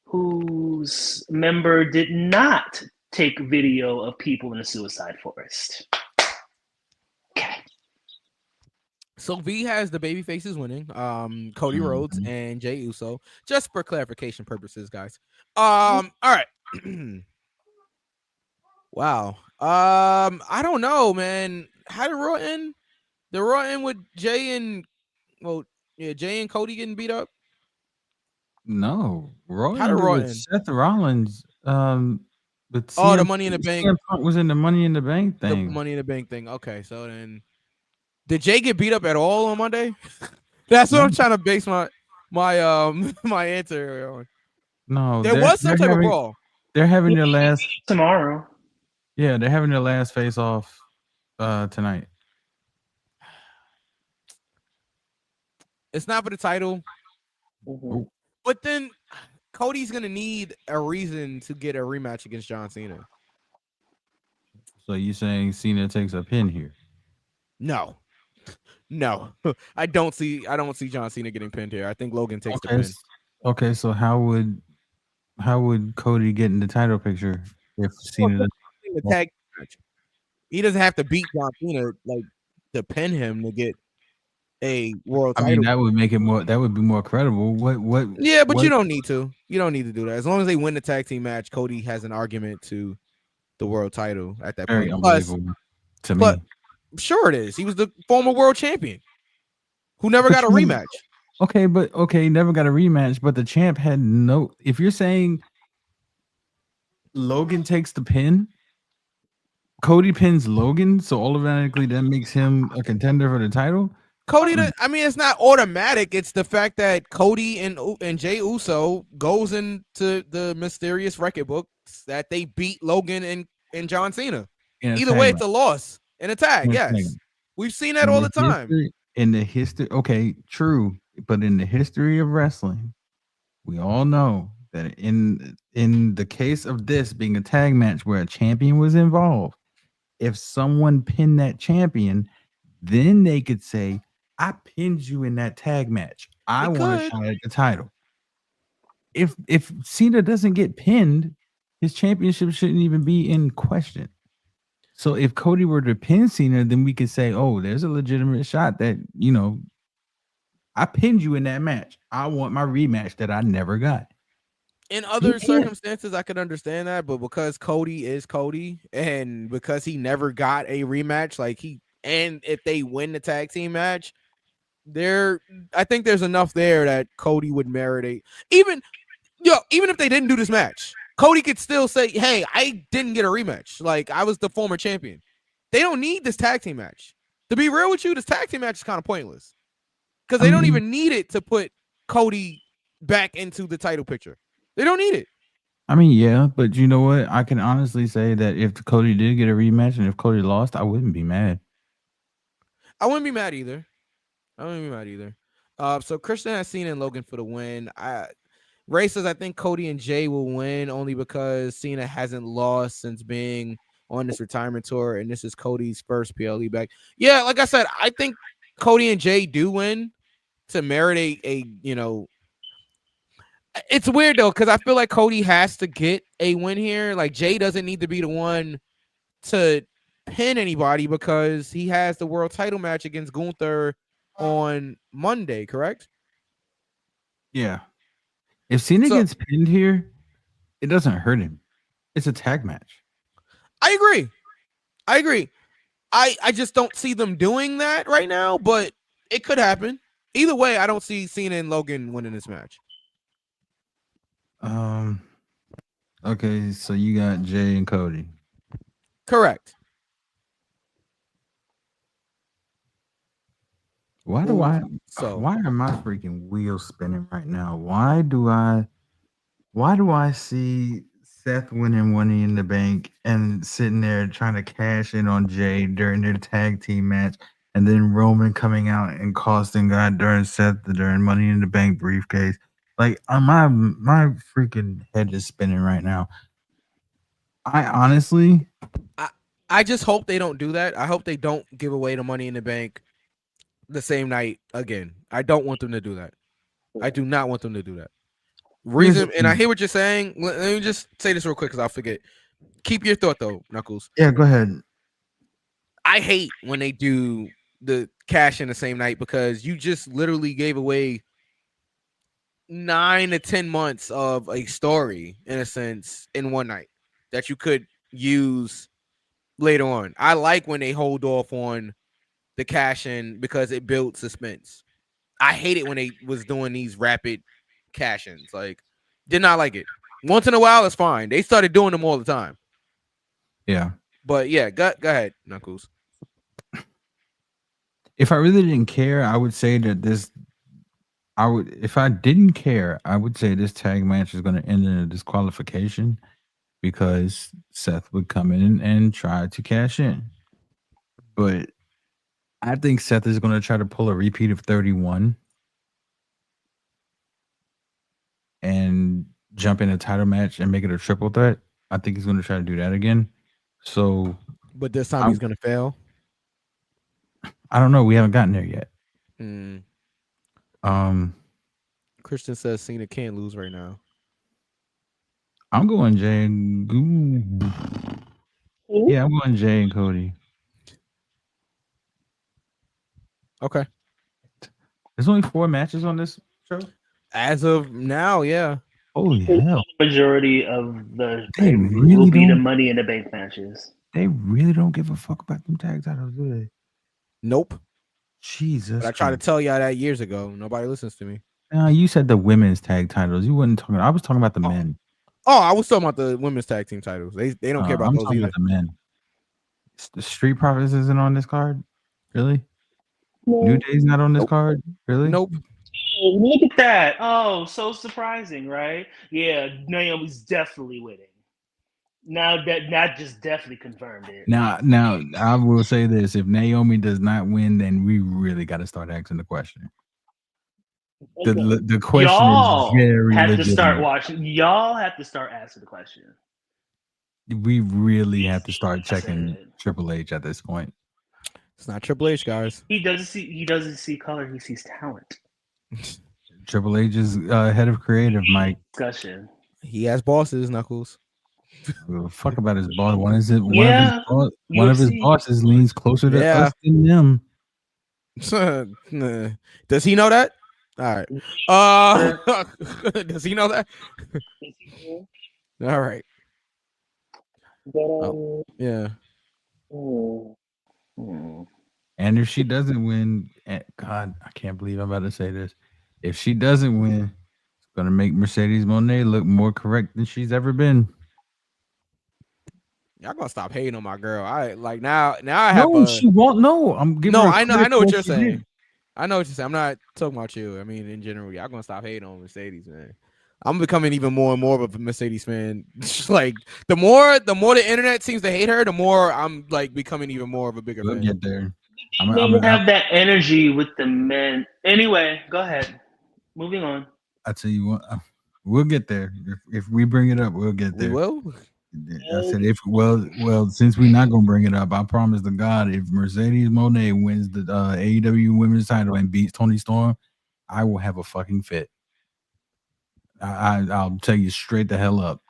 whose member did not take video of people in a suicide forest. Okay. So V has the baby faces winning. Cody Rhodes and Jey Uso. Just for clarification purposes, guys. All right. Wow. I don't know, man. How did Raw end? The Raw end with Jay and Jay and Cody getting beat up. No, Raw How did ended Raw with end? Seth Rollins. But the Money in the Bank. CM Punk was in the Money in the Bank The thing. Money in the Bank thing. Okay, so then did Jay get beat up at all on Monday? That's what I'm trying to base my my answer on. No, There was some type of brawl. They're having their last tomorrow. Yeah, they're having their last face off tonight. It's not for the title. Mm-hmm. But then Cody's gonna need a reason to get a rematch against John Cena. So you saying Cena takes a pin here? No. I don't see John Cena getting pinned here. I think Logan takes the pin. Okay, so how would Cody get in the title picture if Cena the tag match? He doesn't have to beat John Cena like to pin him to get a world title. I mean, that would make it more. That would be more credible. What? Yeah, but you don't need to. You don't need to do that. As long as they win the tag team match, Cody has an argument to the world title at that Very point. unbelievable to me. Sure it is. He was the former world champion who never got a rematch. Okay, never got a rematch. But the champ had no. If you're saying Logan takes the pin, Cody pins Logan, so automatically that makes him a contender for the title. Cody, I mean, it's not automatic. It's the fact that Cody and Jey Uso goes into the mysterious record books that they beat Logan and John Cena. Either way, it's a loss in a tag. Yes, we've seen that all the time. In the history, okay, true, but in the history of wrestling, we all know that in the case of this being a tag match where a champion was involved, if someone pinned that champion, then they could say, I pinned you in that tag match. I want to shot at the title. If Cena doesn't get pinned, his championship shouldn't even be in question. So if Cody were to pin Cena, then we could say, oh, there's a legitimate shot that, I pinned you in that match. I want my rematch that I never got. In other circumstances, I could understand that, but because Cody is Cody, and because he never got a rematch, and if they win the tag team match, I think there's enough there that Cody would merit even if they didn't do this match, Cody could still say, hey, I didn't get a rematch. Like, I was the former champion. They don't need this tag team match. To be real with you, this tag team match is kind of pointless because they don't even need it to put Cody back into the title picture. They don't need it. I mean, yeah, but you know what? I can honestly say that if Cody did get a rematch and if Cody lost, I wouldn't be mad. I wouldn't be mad either. So Christian has Cena and Logan for the win. Ray says, I think Cody and Jay will win only because Cena hasn't lost since being on this retirement tour, and this is Cody's first PLE back. Yeah, like I said, I think Cody and Jay do win to merit a it's weird though, because I feel like Cody has to get a win here. Like, Jay doesn't need to be the one to pin anybody because he has the world title match against Gunther on Monday, correct? Yeah. If Cena gets pinned here, it doesn't hurt him. It's a tag match. I agree. I just don't see them doing that right now, but it could happen. Either way, I don't see Cena and Logan winning this match. Okay, so you got Jay and Cody. Correct. Why are my freaking wheels spinning right now? Why do I see Seth winning Money in the Bank and sitting there trying to cash in on Jay during their tag team match, and then Roman coming out and costing God during Seth during Money in the Bank briefcase. Like my freaking head is spinning right now. I honestly, I just hope they don't do that. I hope they don't give away the Money in the Bank the same night again. I don't want them to do that. I do not want them to do that. Reason, and I hear what you're saying. Let me just say this real quick because I'll forget. Keep your thought though, Knuckles. Yeah, go ahead. I hate when they do the cash in the same night because you just literally gave away 9 to 10 months of a story in a sense in one night that you could use later on. I like when they hold off on the cash in because it builds suspense. I hate it when they was doing these rapid cash-ins. Like, did not like it. Once in a while, it's fine. They started doing them all the time. Yeah. But yeah, go ahead, Knuckles. If I really didn't care, I would say that if I didn't care, I would say this tag match is going to end in a disqualification because Seth would come in and try to cash in. But I think Seth is going to try to pull a repeat of 31 and jump in a title match and make it a triple threat. I think he's going to try to do that again. So, but this time he's going to fail. I don't know. We haven't gotten there yet. Christian says Cena can't lose right now. I'm going Jay and yeah, I'm going Jay and Cody. Okay. There's only 4 matches on this show as of now. Yeah. Holy hell! Majority of the really will be the Money in the Bank matches. They really don't give a fuck about them tag titles, do they? Nope. Jesus. But I tried to tell y'all that years ago. Nobody listens to me. You said the women's tag titles. You wasn't talking. I was talking about the men. Oh, I was talking about the women's tag team titles. They don't care about I'm those talking either. About the men. The Street Profits isn't on this card, really? No. New Day's not on this card, really? Nope. Oh, look at that! Oh, so surprising, right? Yeah, Naomi's definitely winning. Now that just definitely confirmed it. Now I will say this: if Naomi does not win, then we really got to start asking the question. The question y'all is very have legitimate. to start watching. Y'all have to start asking the question. We really have to start checking Triple H at this point. It's not Triple H, guys. He doesn't see color. He sees talent. Triple H is head of creative, Mike. Discussion. He has bosses, Knuckles. Fuck about his boss. One of his bosses leans closer to us than them. Does he know that? All right. Does he know that? All right. Yeah. And if she doesn't win, God, I can't believe I'm about to say this. If she doesn't win, it's gonna make Mercedes Moné look more correct than she's ever been. Y'all gonna stop hating on my girl. I like now I have. No, she won't. No, I'm giving. No, I know what you're saying. I know what you're saying. I'm not talking about you. I mean, in general, y'all gonna stop hating on Mercedes, man. I'm becoming even more and more of a Mercedes fan. Like the more the internet seems to hate her, the more I'm like becoming even more of a bigger fan. We'll get there. I'm have that energy with the men. Anyway, go ahead. Moving on. I tell you what, we'll get there. If we bring it up, we'll get there. We will. I said well, since we're not gonna bring it up, I promise to God, if Mercedes Moné wins the AEW Women's title and beats Toni Storm, I will have a fucking fit. I'll tell you straight the hell up.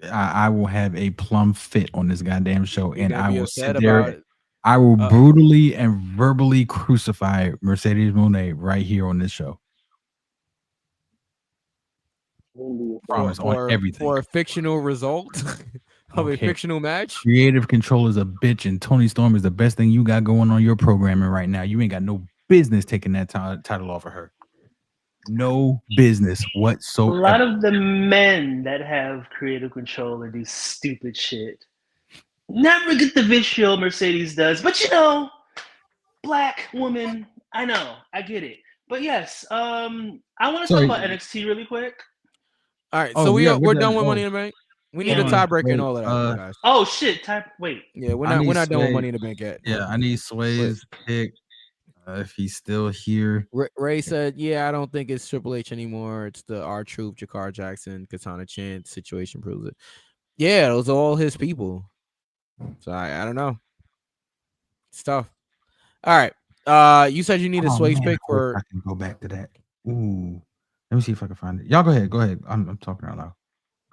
I will have a plum fit on this goddamn show, and I will sit there. I will brutally and verbally crucify Mercedes Moné right here on this show. Promise on everything for a fictional result of a fictional match. Creative control is a bitch, and Toni Storm is the best thing you got going on your programming right now. You ain't got no business taking that title off of her. No business whatsoever. A lot of the men that have creative control and do stupid shit never get the vitriol Mercedes does. But you know, black woman, I know, I get it. But yes, I want to talk about NXT really quick. All right, so we're done with Money in the Bank. We need a tiebreaker and all of that, guys. Oh shit! Wait. Yeah, we're not done with Money in the Bank yet. Yeah, I need Sway's pick if he's still here. Ray said, "Yeah, I don't think it's Triple H anymore. It's the R-Truth, Jakar Jackson, Katana Chant situation proves it. Yeah, those are all his people. So I don't know. It's tough. All right. You said you need a Sway's pick for. I can go back to that. Ooh, let me see if I can find it. Y'all go ahead. Go ahead. I'm talking out loud.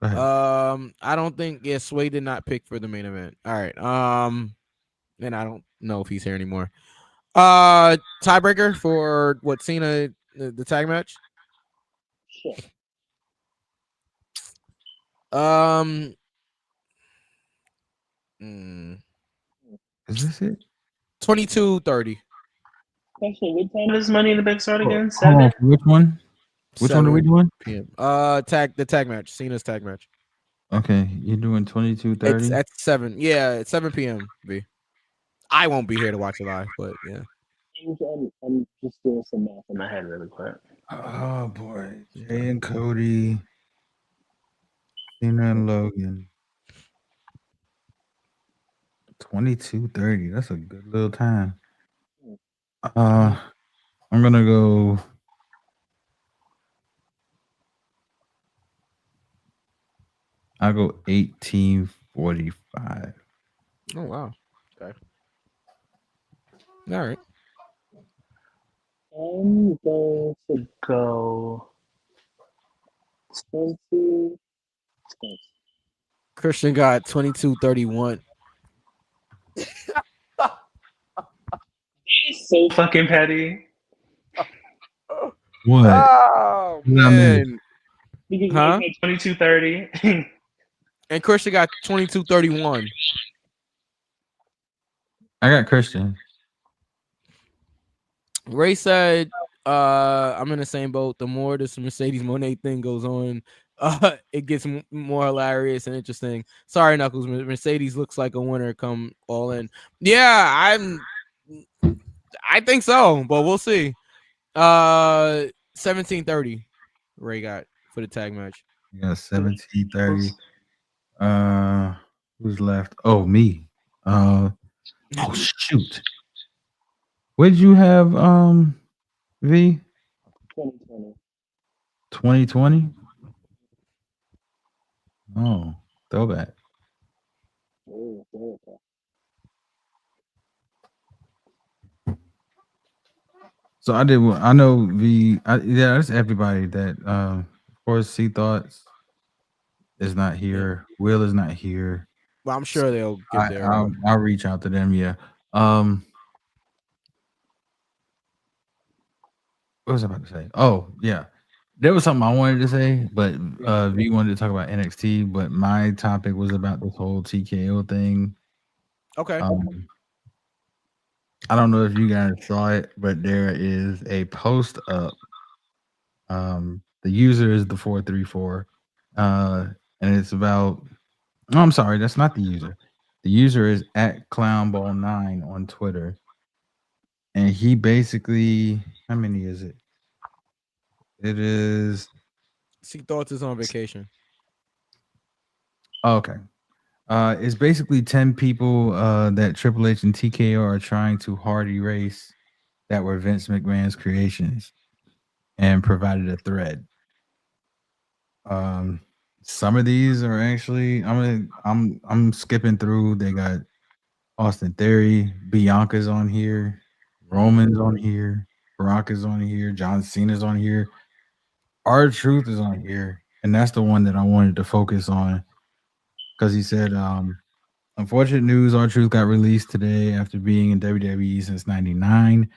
Go ahead. I don't think. Yeah, Sway did not pick for the main event. All right. And I don't know if he's here anymore. Tiebreaker for what Cena the tag match. Sure. Is this it? 22:30. Actually, what time does Money in the Bank start again? Hold on, which one? Which one are we doing? PM. The tag match. Cena's tag match. Okay, you're doing 22:30. It's at 7. Yeah, it's 7 p.m. B. I won't be here to watch it live, but yeah. I'm just doing some math in my head really quick. Oh boy, Jay and Cody, Cena and Logan. 22:30. That's a good little time. I'm gonna go. I'll go 18:45. Oh wow. Okay. All right. I'm going to go 20. Christian got 22:31. He's so fucking petty. What? Oh man. Because I got 22:30. And Christian got 22:31. I got Christian. Ray said, I'm in the same boat. The more this Mercedes Monet thing goes on, it gets more hilarious and interesting. Sorry, Knuckles. Mercedes looks like a winner come all in. Yeah, I think so, but we'll see. 17:30. Ray got for the tag match. Yeah, 17:30. Who's left? Oh, me. Oh shoot. What did you have, V? 2020. 2020? Oh, throwback. So I know V. Yeah, that's everybody that. Of course, C Thoughts is not here. Yeah. Will is not here. Well, I'm sure they'll get there. I'll reach out to them. Yeah. What was I about to say? Oh, yeah. There was something I wanted to say, but V wanted to talk about NXT, but my topic was about this whole TKO thing. Okay. I don't know if you guys saw it, but there is a post up. The user is the 434. And it's about I'm sorry, that's not the user. The user is at clownball9 on Twitter. And he basically, how many is it? It is. See, Thoughts is on vacation. Okay. It's basically 10 people that Triple H and TKO are trying to hard erase that were Vince McMahon's creations and provided a thread. Some of these are actually I'm skipping through. They got Austin Theory, Bianca's on here, Roman's on here, Brock is on here, John Cena's on here, R-Truth is on here, and that's the one that I wanted to focus on because he said, unfortunate news, R-Truth got released today after being in WWE since '99.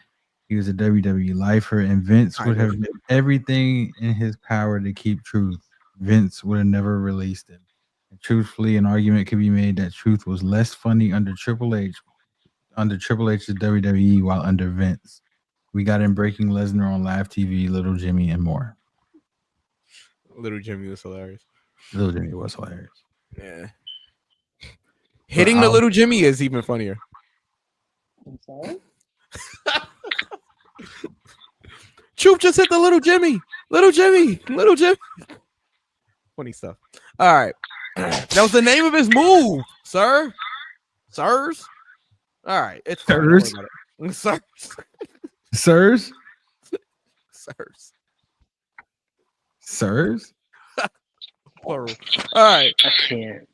He was a WWE lifer, and Vince would have done everything in his power to keep Truth. Vince would have never released him. And truthfully, an argument could be made that Truth was less funny under Triple H's WWE while under Vince. We got him breaking Lesnar on live TV, Little Jimmy, and more. Little Jimmy was hilarious. Little Jimmy was hilarious. Yeah. Hitting the Little Jimmy is even funnier. I'm sorry? Troop just hit the Little Jimmy. Little Jimmy. Funny stuff. All right. That was the name of his move, sir. Sirs. All right, it's fine. Don't worry Sirs. about it. Sirs. Sirs. Sirs. Sirs. Plural. All right. I can't.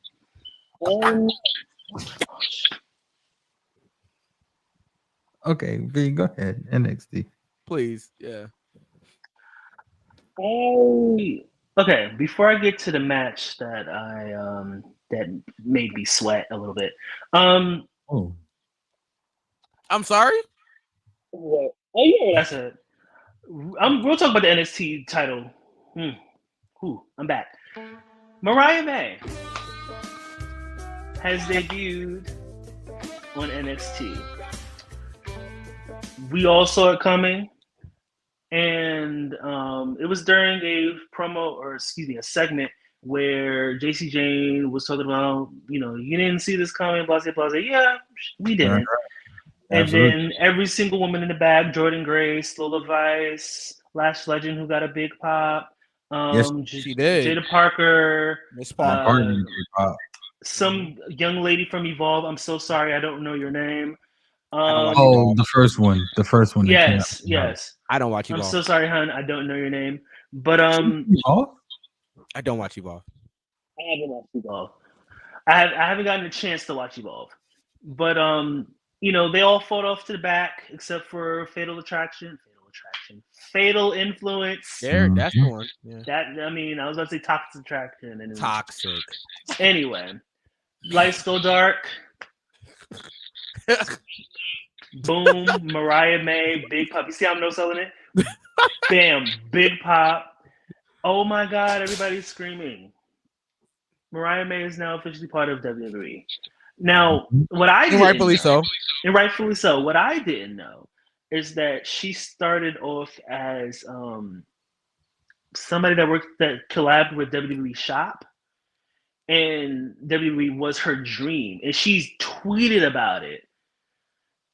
Okay, V, go ahead. NXT. Please. Yeah. Okay, before I get to the match that that made me sweat a little bit. Oh, I'm sorry. Oh yeah, that's it. We'll talk about the NXT title. I'm back. Mariah May has debuted on NXT. We all saw it coming, and it was during a promo, or excuse me, a segment where JC Jane was talking about, you didn't see this coming, blah, blah, blah. Yeah, we didn't. And absolutely. then every single woman in the bag, Jordan Grace, Lola Vice, Lash Legend, who got a big pop. Yes, she did. Jada Parker. Miss Parker. Some young lady from Evolve. I'm so sorry, I don't know your name. The first one. The first one. Yes. I don't watch Evolve. I'm so sorry, hon. I don't know your name. But Evolve? I don't watch Evolve. I haven't watched Evolve. I haven't gotten a chance to watch Evolve. But they all fought off to the back except for Fatal Influence. There, that's the one. Yeah. I was about to say Toxic Attraction. And Toxic. Anyway, Lights Go Dark. Boom, Mariah May, big pop. You see how I'm no selling it? Bam, big pop. Oh my God, everybody's screaming. Mariah May is now officially part of WWE. Now, what I didn't rightfully so. And rightfully so. What I didn't know is that she started off as somebody that collabed with WWE Shop, and WWE was her dream, and she's tweeted about it.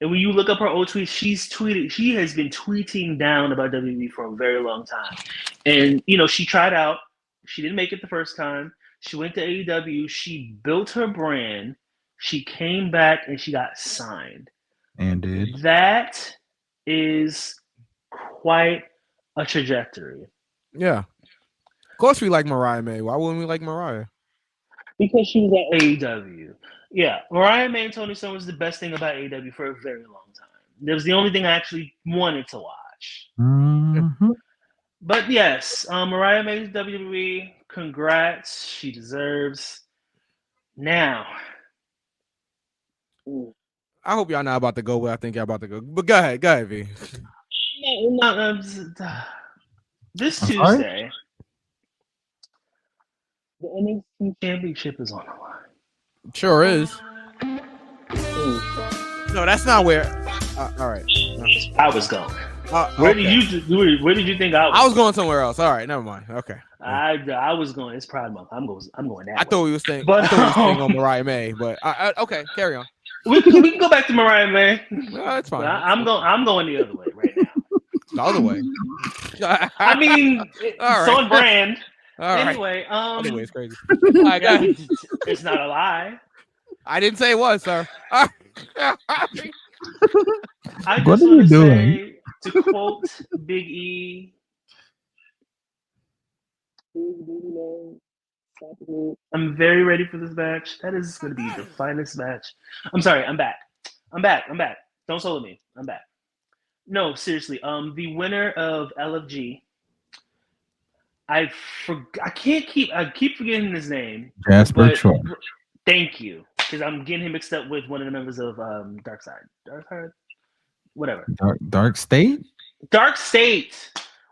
And when you look up her old tweets, she has been tweeting down about WWE for a very long time. And she tried out, she didn't make it the first time. She went to AEW, she built her brand, she came back, and she got signed. And did. That is quite a trajectory. Yeah. Of course we like Mariah May. Why wouldn't we like Mariah? Because she was at AEW. Yeah, Mariah May and Tony Storm was the best thing about AEW for a very long time. It was the only thing I actually wanted to watch. Mm-hmm. But yes, Mariah May's WWE. Congrats. She deserves. Now. I hope y'all not about to go where I think y'all about to go. But go ahead, V. This Tuesday, the NXT Championship is on the line. Sure is. No, that's not where. All right. I was going. Where did you think I was? I was going somewhere else. All right, never mind. Okay. I was going. It's Pride Month. I'm going that. I thought we were staying. I thought we were staying on Mariah May, but okay, carry on. We can go back to Mariah May. That's fine. I'm going the other way right now. The other way. I mean, it's on brand. All anyway, right. Other way is crazy. It's not a lie. I didn't say it was, sir. I What are you doing? To quote Big E, I'm very ready for this match. That is going to be the finest match. I'm sorry. I'm back. Don't solo me. I'm back. No, seriously. The winner of LFG. I keep forgetting his name. Jasper Troy. Thank you, because I'm getting him mixed up with one of the members of Dark Side, whatever. Dark State,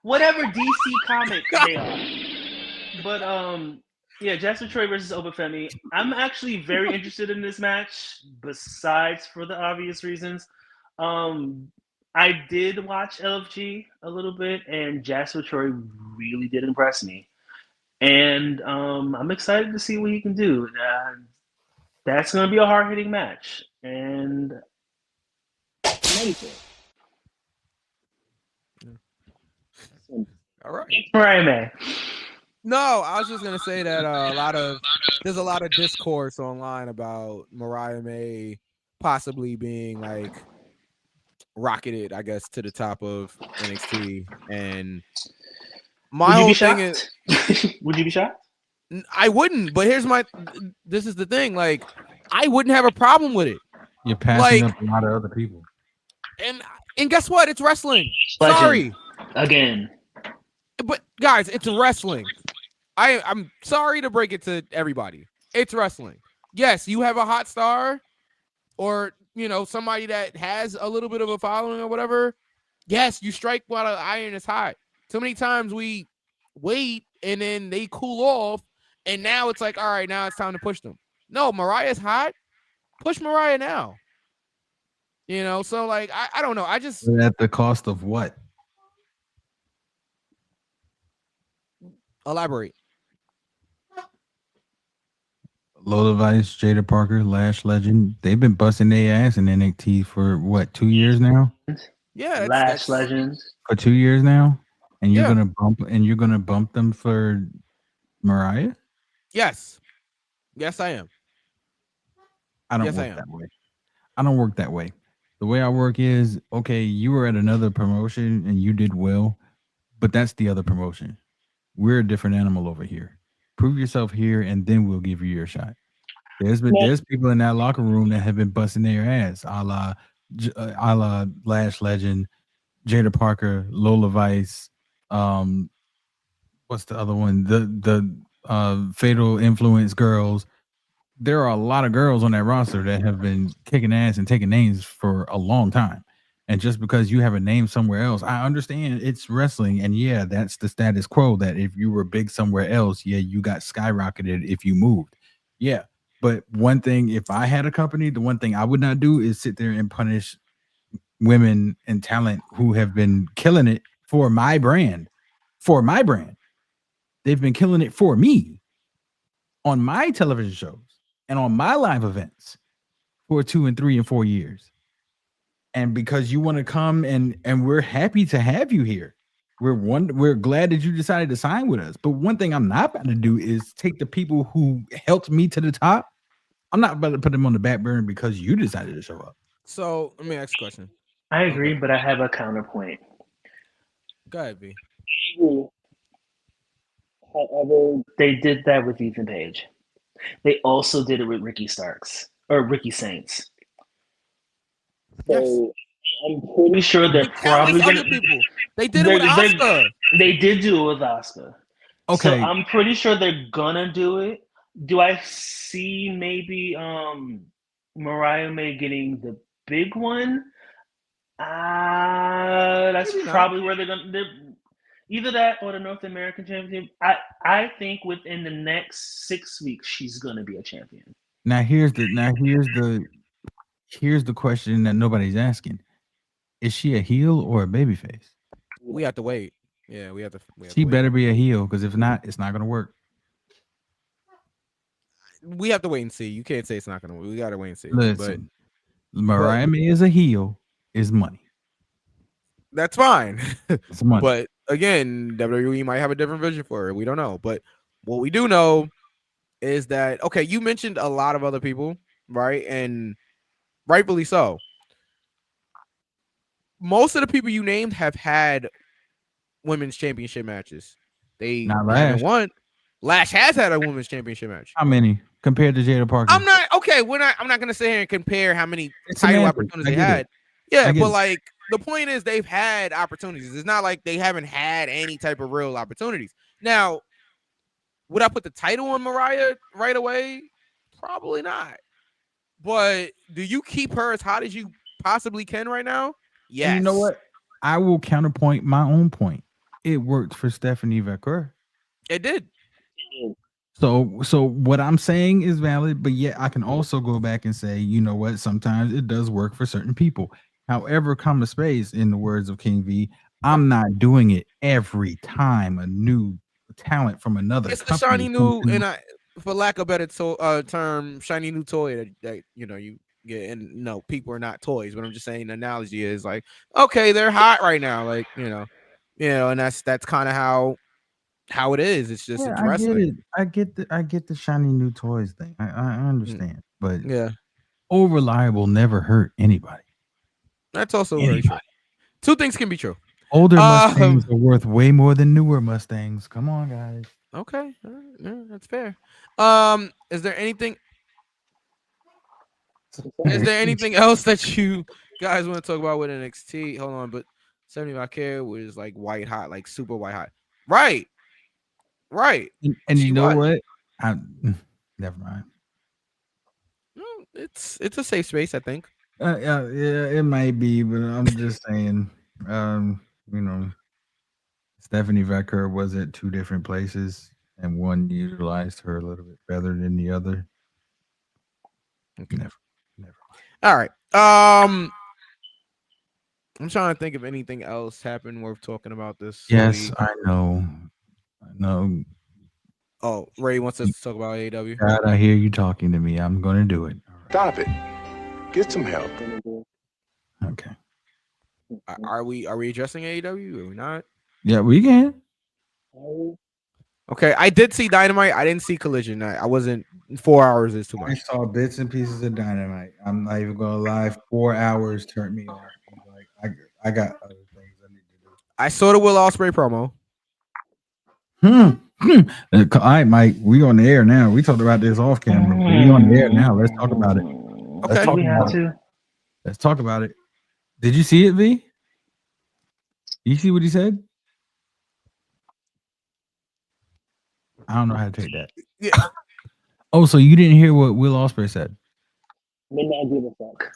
whatever DC comic they are. But yeah, Jasper Troy versus Obafemi. I'm actually very interested in this match. Besides, for the obvious reasons, I did watch LFG a little bit, and Jasper Troy really did impress me. And I'm excited to see what he can do. That's going to be a hard-hitting match. And all right. Mariah May. No, I was just gonna say that there's a lot of discourse online about Mariah May possibly being like rocketed, I guess, to the top of NXT. And my Would you be whole thing is, shocked? Would you be shocked? I wouldn't. But this is the thing. Like, I wouldn't have a problem with it. You're passing Like, up a lot of other people. and guess what? It's wrestling. Legend. Sorry, Again. but guys, it's wrestling. I'm sorry to break it to everybody. It's wrestling. Yes, you have a hot star, or somebody that has a little bit of a following or whatever. Yes, you strike while the iron is hot. So many times we wait and then they cool off, and now it's like, all right, now it's time to push them. No, Mariah's hot. Push Mariah now. So like I don't know. I just At the cost of what? elaborate. Lola Vice, Jada Parker, Lash Legend, they've been busting their ass in NXT for what, 2 years now? Yeah, Lash Legends. For 2 years now? And you're Yeah. gonna bump them for Mariah? Yes. Yes, I am. I don't work that way. I don't work that way. The way I work is, okay, you were at another promotion and you did well, but that's the other promotion. We're a different animal over here. Prove yourself here, and then we'll give you your shot. There's people in that locker room that have been busting their ass, a la Lash Legend, Jada Parker, Lola Vice, what's the other one? The Fatal Influence girls. There are a lot of girls on that roster that have been kicking ass and taking names for a long time. And just because you have a name somewhere else, I understand it's wrestling. And yeah, that's the status quo, that if you were big somewhere else, yeah, you got skyrocketed if you moved. Yeah. But one thing, if I had a company, the one thing I would not do is sit there and punish women and talent who have been killing it for my brand. For my brand. They've been killing it for me on my television shows and on my live events for 2 and 3 and 4 years. And because you want to come and we're happy to have you here. We're glad that you decided to sign with us. But one thing I'm not about to do is take the people who helped me to the top. I'm not about to put them on the back burner because you decided to show up. So let me ask a question. I agree, but I have a counterpoint. Go ahead, V. However, they did that with Ethan Page. They also did it with Ricky Saints. Yes. So I'm pretty sure they're probably going to. People. They did it with Asuka. They did do it with Asuka. Okay. So I'm pretty sure they're gonna do it. Do I see maybe Mariah May getting the big one? That's Maybe probably where they're gonna. Either that or the North American Championship. I think within the next 6 weeks she's gonna be a champion. Now here's the question that nobody's asking: is she a heel or a babyface? We have to wait. Yeah, we have to. She better be a heel, because if not, it's not gonna work. We have to wait and see. You can't say it's not gonna work. We gotta wait and see. Listen, Mariah May is a heel is money. That's fine. It's money. But again, WWE might have a different vision for her. We don't know. But what we do know is that, okay, you mentioned a lot of other people, right? And rightfully so. Most of the people you named have had women's championship matches. They haven't won. Lash has had a women's championship match. How many compared to Jada Parker? I'm not gonna sit here and compare how many title opportunities they had. Yeah, but like the point is they've had opportunities. It's not like they haven't had any type of real opportunities. Now, would I put the title on Mariah right away? Probably not. But do you keep her as hot as you possibly can right now? Yes. And you know what? I will counterpoint my own point. It worked for Stephanie Vaquer. It did. So what I'm saying is valid, but yet I can also go back and say, you know what? Sometimes it does work for certain people. However, come a space, in the words of King V, I'm not doing it every time a new talent from another. It's the shiny new, and for lack of a better term, shiny new toy that you get. And no, people are not toys, but I'm just saying the analogy is like, okay, they're hot right now, like and that's kind of how how it is. It's just it's I get wrestling. it. I get the shiny new toys thing. I understand, but Yeah, over reliable never hurt anybody. that's also very true. Two things can be true. Older Mustangs are worth way more than newer Mustangs. Come on, guys. Okay, all right, yeah, that's fair. Is there anything? Is there anything else that you guys want to talk about with NXT? Hold on, but 75 care was like white hot, like super white hot. Right, right. And She you know was. what? Never mind. No, it's a safe space, I think. Yeah, it might be, but I'm just saying. You know, Stephanie Vecker was at two different places, and one utilized her a little bit better than the other. Okay. Never. All right. I'm trying to think if anything else happened worth talking about this Yes, week. I know. Oh, Ray wants us to talk about AEW. God, I hear you talking to me. I'm going to do it. Stop it. Get some help. Okay. Are we addressing AEW? Are we not? Yeah, we can. Okay, I did see Dynamite. I didn't see Collision. I wasn't. 4 hours is too I much. saw bits and pieces of Dynamite. I'm not even gonna lie. 4 hours turned me off. Like I got other things I need to do. I saw the Will Ospreay promo. All right, Mike. We on the air now. We talked about this off camera. We on the air now. Let's talk about it. Okay. We have to. Let's talk about it. Did you see it, V? You see what he said? I don't know how to take that. Yeah. Oh, so you didn't hear what Will Ospreay said? May not give a fuck.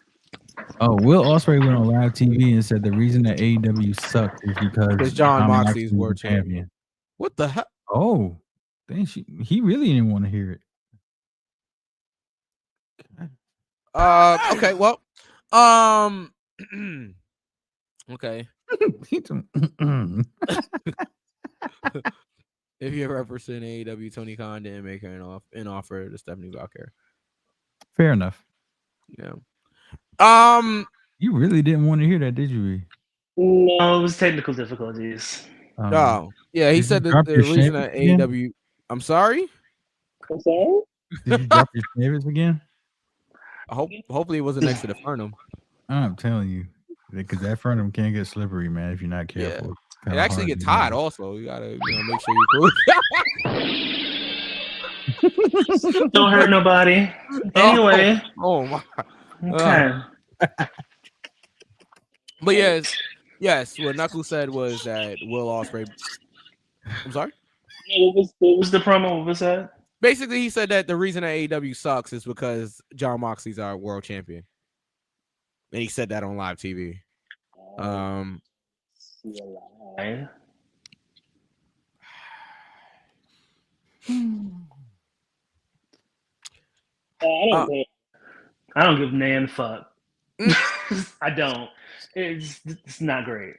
Oh, Will Ospreay went on live TV and said the reason that AEW sucks is because John Moxley's world champion. What the hell? Oh, dang, he really didn't want to hear it. Okay. Well. Okay. If you're representing AEW, Tony Khan didn't make her an offer to Stephanie Valkyrie. Fair enough. Yeah. You really didn't want to hear that, did you? No, it was technical difficulties. Oh, yeah. He said that the reason that AEW. I'm sorry. I'm sorry. Did you drop your favorites again? Hopefully, it wasn't next to the Fernum. I'm telling you, because that Fernum can get slippery, man. If you're not careful, it actually gets hot. Also, you gotta make sure you're cool. Don't hurt nobody. Anyway. Oh my. Okay. But yes. What Knuckles said was that Will Ospreay. I'm sorry. What was the promo? What was that? Basically, he said that the reason that AEW sucks is because John Moxley's our world champion, and he said that on live TV. I don't give Nan fuck. I don't. It's not great.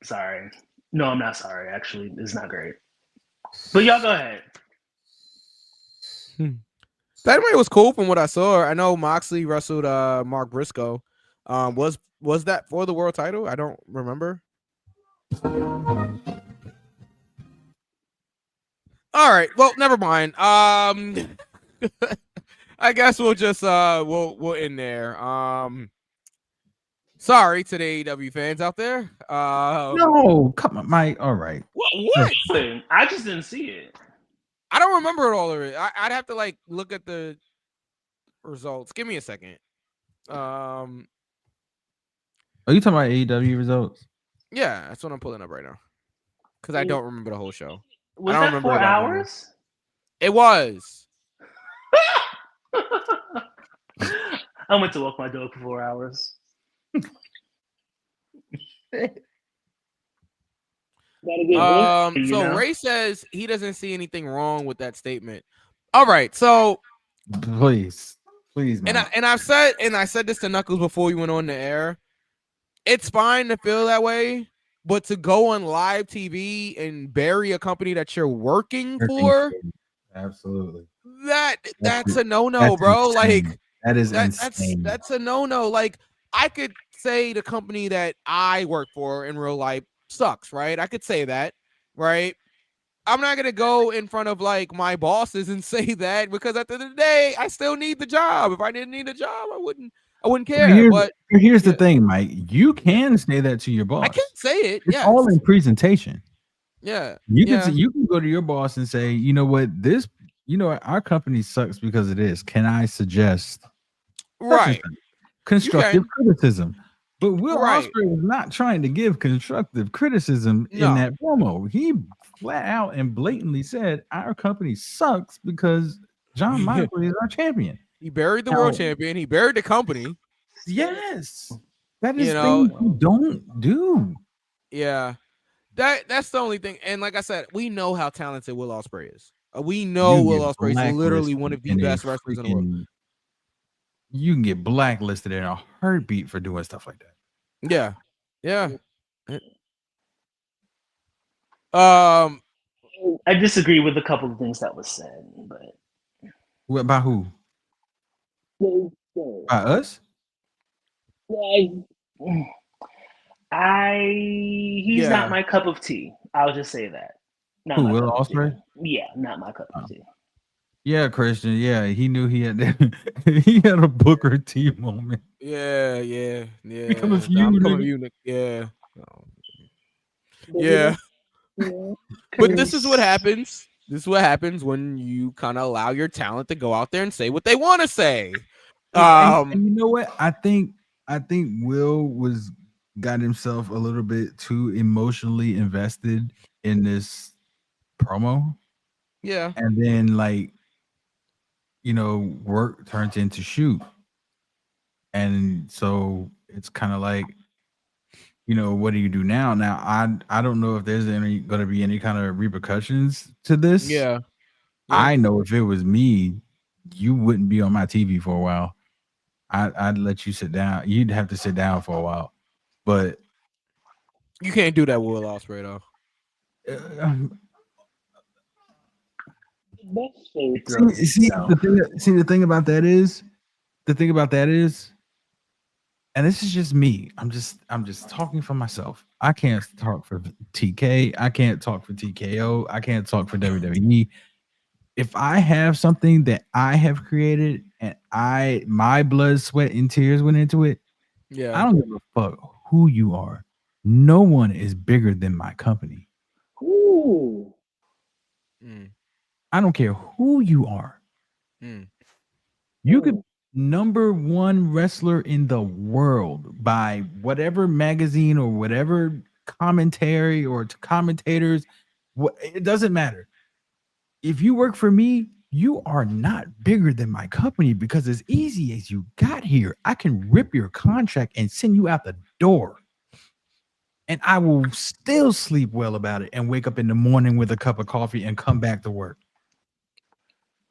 Sorry. No, I'm not sorry. Actually, it's not great. But y'all go ahead. Dynamite was cool from what I saw. I know Moxley wrestled Mark Briscoe. Was that for the world title? I don't remember. All right. Well, never mind. I guess we'll just we'll end there. Sorry to the AEW fans out there. No, come on, Mike. All right. What? I just didn't see it. I don't remember all of it. I'd have to look at the results. Give me a second. Are you talking about AEW results? Yeah, that's what I'm pulling up right now. Because I don't remember the whole show. Was I don't that remember 4 that hours? It was. I went to walk my dog for 4 hours. So Ray says he doesn't see anything wrong with that statement. All right, so please, man. And I said this to Knuckles before we went on the air. It's fine to feel that way, but to go on live TV and bury a company that you're working for, absolutely. That's a no-no, bro. Insane. Like that is insane. That's a no-no. Like I could say the company that I work for in real life sucks, right? I could say that, right? I'm not gonna go in front of like my bosses and say that, because at the end of the day, I still need the job. If I didn't need a job, I wouldn't care. But Here's the yeah, thing, Mike. You can say that to your I can boss. say it. It's Yes. all in presentation. Yeah. You Yeah. can go to your boss and say, you know what, our company sucks because of this. Can I suggest such and Right. such? Constructive can. criticism? But Will Right. Ospreay was not trying to give constructive criticism in No. that promo. He flat out and blatantly said our company sucks because John Moxley is our champion. He buried the Now, world champion. He buried the company. yes, that You is know, things you don't do. yeah. That's the only thing. And like I said, we know how talented Will Ospreay is. We You know can Will get Ospreay is literally one blacklisted of the in a best wrestlers in the world. freaking. You can get blacklisted in a heartbeat for doing stuff like that. Yeah. Yeah. I disagree with a couple of things that was said, but What, by who? By us? He's not my cup of tea. I'll just say that. Not Who, my Will cup of tea. Ospreay? Yeah, not my cup of tea. Yeah, Christian. Yeah, he knew he had he had a Booker T moment. Yeah. I'm coming for you, I'm coming for nigga. you, Nick. Yeah. Yeah. But this is what happens. This is what happens when you kind of allow your talent to go out there and say what they want to say. And you know what? I think Will got himself a little bit too emotionally invested in this promo. Yeah. And then work turns into shoot. And so it's kind of like, what do you do now? Now, I don't know if there's going to be any kind of repercussions to this. Yeah. I know if it was me, you wouldn't be on my TV for a while. I'd let you sit down. You'd have to sit down for a while, but you can't do that with Will Ospreay though. The thing about that is, and this is just me. I'm just talking for myself. I can't talk for TK. I can't talk for TKO. I can't talk for WWE. If I have something that I have created and my blood, sweat, and tears went into it, I don't give a fuck who you are. No one is bigger than my company. Ooh. I don't care who you are. You could number one wrestler in the world by whatever magazine or whatever commentary or commentators. It doesn't matter. If you work for me, you are not bigger than my company, because as easy as you got here, I can rip your contract and send you out the door. And I will still sleep well about it and wake up in the morning with a cup of coffee and come back to work.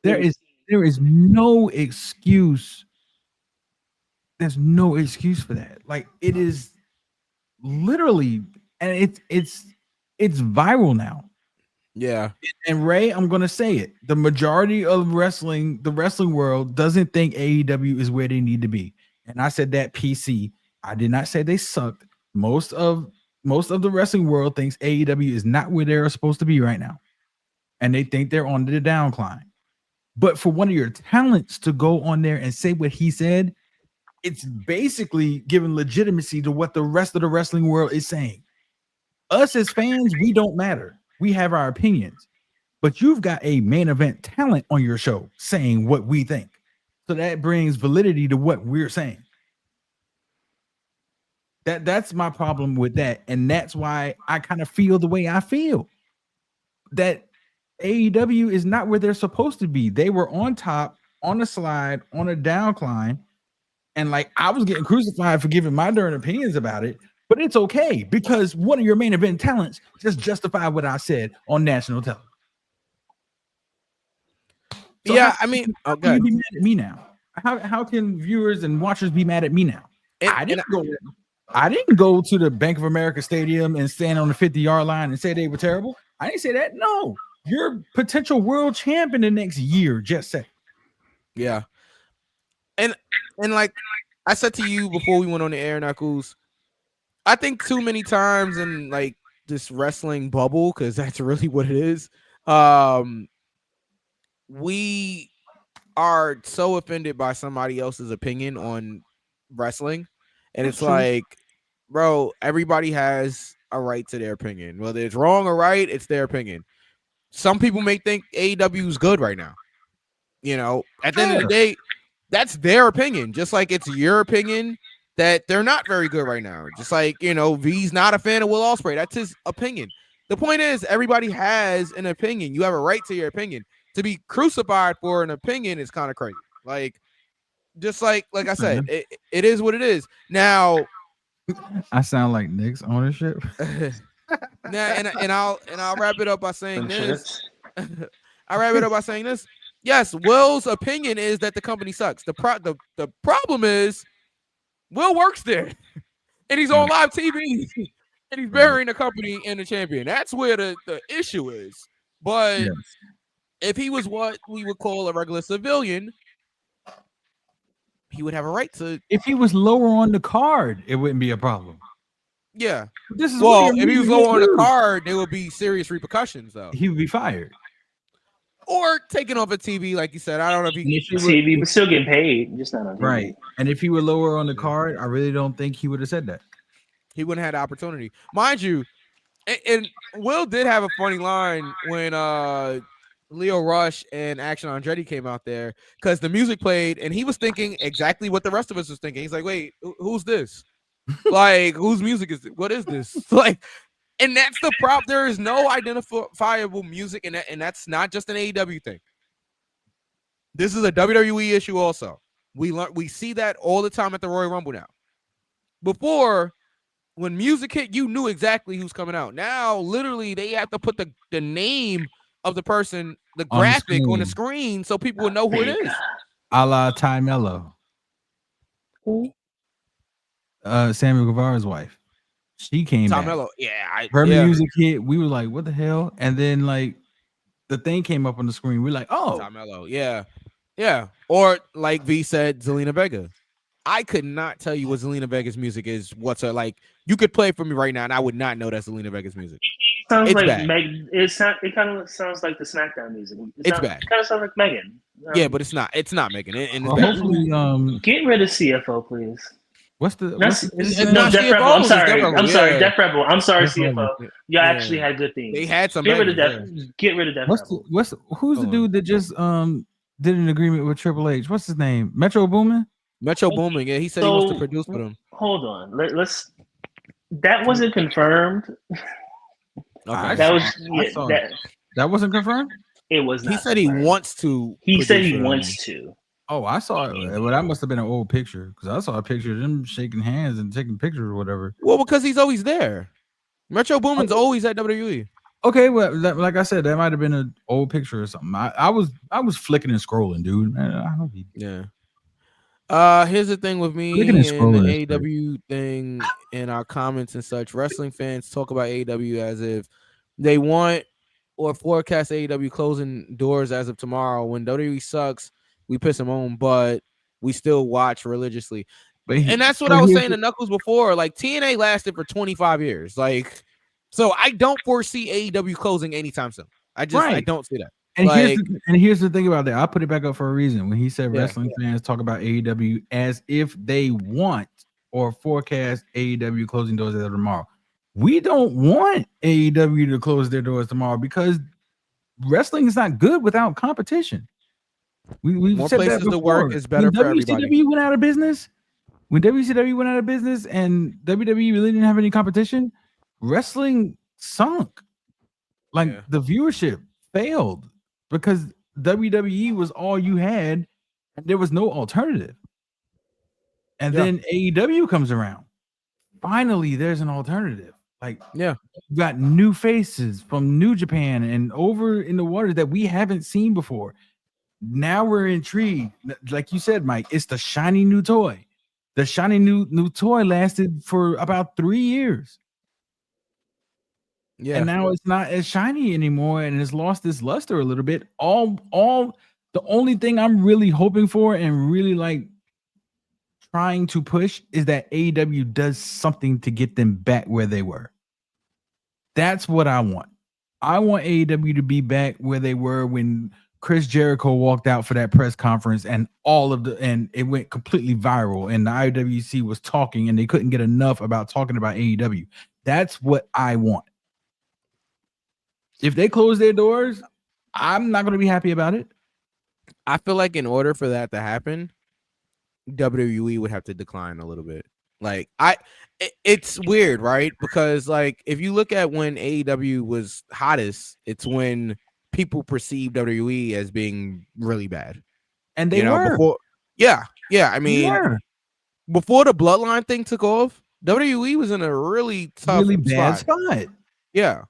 There is no excuse. There's no excuse for that. Like, it is literally, and it's viral now. Yeah. And Ray, I'm gonna say it. The majority of the wrestling world doesn't think AEW is where they need to be. And I said that PC. I did not say they sucked. Most of the wrestling world thinks AEW is not where they're supposed to be right now. And they think they're on the downcline. But for one of your talents to go on there and say what he said, it's basically giving legitimacy to what the rest of the wrestling world is saying. Us as fans, we don't matter. We have our opinions. But you've got a main event talent on your show saying what we think. So that brings validity to what we're saying. That's my problem with that. And that's why I kind of feel the way I feel. That AEW is not where they're supposed to be. They were on top, on a slide, on a downcline. And I was getting crucified for giving my darn opinions about it. But it's okay, because one of your main event talents just justified what I said on national television. So I mean, how can you be mad at me now? How can viewers and watchers be mad at me now? I didn't go to the Bank of America Stadium and stand on the 50-yard line and say they were terrible. I didn't say that. No, you're potential world champ in the next year. Just say. Yeah. And like I said to you before we went on the air, Knuckles, I think too many times in this wrestling bubble, because that's really what it is. We are so offended by somebody else's opinion on wrestling, and it's like, bro, everybody has a right to their opinion, whether it's wrong or right. It's their opinion. Some people may think AEW is good right now. You know, at the end of the day, that's their opinion. Just like it's your opinion that they're not very good right now. Just like, you know, V's not a fan of Will Ospreay. That's his opinion. The point is, everybody has an opinion. You have a right to your opinion. To be crucified for an opinion is kind of crazy. Like, just like I said, it is what it is. Now, I sound like Nick's ownership. now, and I'll wrap it up by saying this. I'll wrap it up by saying this. Yes, Will's opinion is that the company sucks. The problem is Will works there, and he's on live TV, and he's burying the company and the champion. That's where the issue is. But if he was what we would call a regular civilian, he would have a right to. If he was lower on the card, it wouldn't be a problem. Yeah. This is well, if he was lower on the card, there would be serious repercussions, though. He would be fired. Or taken off of TV, like you said. I don't know if he TV, but still getting paid, just not on TV. Right. And if he were lower on the card, I really don't think he would have said that. He wouldn't have had the opportunity, mind you. And Will did have a funny line when Leo Rush and Action Andretti came out there, because the music played, and he was thinking exactly what the rest of us was thinking. He's like, "Wait, who's this? Like, whose music is this? What is this?" Like. And that's the problem. There is no identifiable music, and that's not just an AEW thing. This is a WWE issue also. We see that all the time at the Royal Rumble now. Before, when music hit, you knew exactly who's coming out. Now, literally, they have to put the name of the person, the graphic on the screen, so people will know who it is. A la Ty Mello. Who? Sammy Guevara's wife. She came back. Mello. Yeah, her music hit. We were like, "What the hell?" And then like the thing came up on the screen. We're like, "Oh, Mello." Yeah. Or like V said, Zelina Vega. I could not tell you what Zelina Vega's music is. Like you could play it for me right now, and I would not know that's Zelina Vega's music. It sounds like it kind of sounds like the SmackDown music. It's bad. It kind of sounds like Megan. Yeah, but it's not. It's not Megan. And it's hopefully, get rid of CFO, please. What's the? Def Rebel. I'm sorry, Def Rebel. I'm sorry, CFO. Y'all actually had good things. They had some. Get rid of Def Rebel. Who's the dude that just did an agreement with Triple H? What's his name? Metro Boomin. Metro Boomin. Yeah, he said he wants to produce for them. Hold on. Let's. That wasn't confirmed. Okay. That wasn't confirmed. It was not. He said he wants to. He said he wants to. Oh, I saw it. Well, that must have been an old picture, because I saw a picture of them shaking hands and taking pictures or whatever. Well, because he's always there. Metro Boomin's always at WWE. Okay, well, like I said, that might have been an old picture or something. I was flicking and scrolling, dude. Man, I don't need. Yeah. Here's the thing with me and the AEW thing and our comments and such. Wrestling fans talk about AEW as if they want or forecast AEW closing doors as of tomorrow. When WWE sucks, we piss them on, but we still watch religiously. And that's what I was saying to Knuckles before. Like, TNA lasted for 25 years. Like, so I don't foresee AEW closing anytime soon. I don't see that. And here's the thing about that. I put it back up for a reason. When he said wrestling fans talk about AEW as if they want or forecast AEW closing doors as of tomorrow. We don't want AEW to close their doors tomorrow, because wrestling is not good without competition. We've more said places that to work is better for everybody. WCW went out of business. When WCW went out of business and WWE really didn't have any competition, wrestling sunk. Like the viewership failed because WWE was all you had, and there was no alternative. And then AEW comes around. Finally, there's an alternative. Like, you got new faces from New Japan and over in the waters that we haven't seen before. Now we're intrigued. Like you said, Mike, it's the shiny new toy. The shiny new toy lasted for about 3 years. Yeah. And now it's not as shiny anymore, and it's lost its luster a little bit. All the only thing I'm really hoping for and really like trying to push is that AEW does something to get them back where they were. That's what I want. I want AEW to be back where they were when Chris Jericho walked out for that press conference and it went completely viral and the IWC was talking and they couldn't get enough about talking about AEW. That's what I want. If they close their doors, I'm not going to be happy about it. I feel like in order for that to happen, WWE would have to decline a little bit. Like it's weird, right? Because like if you look at when AEW was hottest, it's when people perceive WWE as being really bad. And they were. Before, yeah. I mean, before the Bloodline thing took off, WWE was in a really tough, really bad spot. Yeah.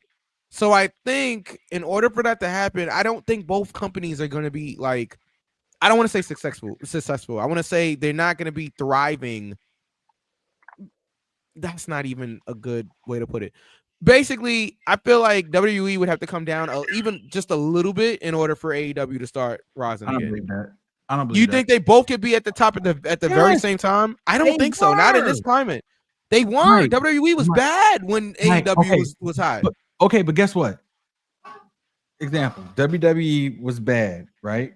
So I think in order for that to happen, I don't think both companies are going to be like, I don't want to say successful. I want to say they're not going to be thriving. That's not even a good way to put it. Basically, I feel like WWE would have to come down even just a little bit in order for AEW to start rising again. I don't believe that. I don't believe you that. think they both could be at the top at the very same time? I don't think so. Not in this climate. They weren't. Right. WWE was bad when AEW was hot. But guess what? Example, WWE was bad, right?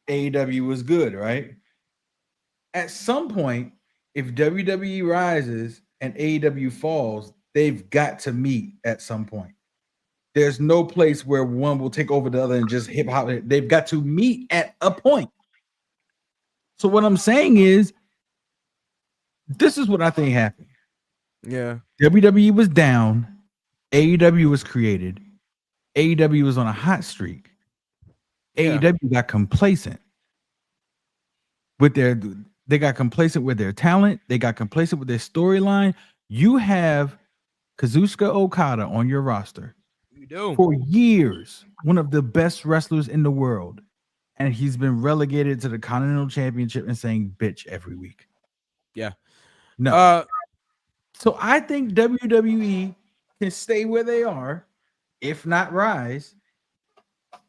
AEW was good, right? At some point, if WWE rises and AEW falls, they've got to meet at some point. There's no place where one will take over the other and just hip hop. They've got to meet at a point. So what I'm saying is, this is what I think happened. Yeah. WWE was down. AEW was created. AEW was on a hot streak. Yeah. AEW got complacent with they got complacent with their talent. They got complacent with their storyline. You have Kazuchika Okada on your roster. You do. For years, one of the best wrestlers in the world. And he's been relegated to the Continental Championship and saying bitch every week. Yeah. No. So I think WWE can stay where they are, if not rise.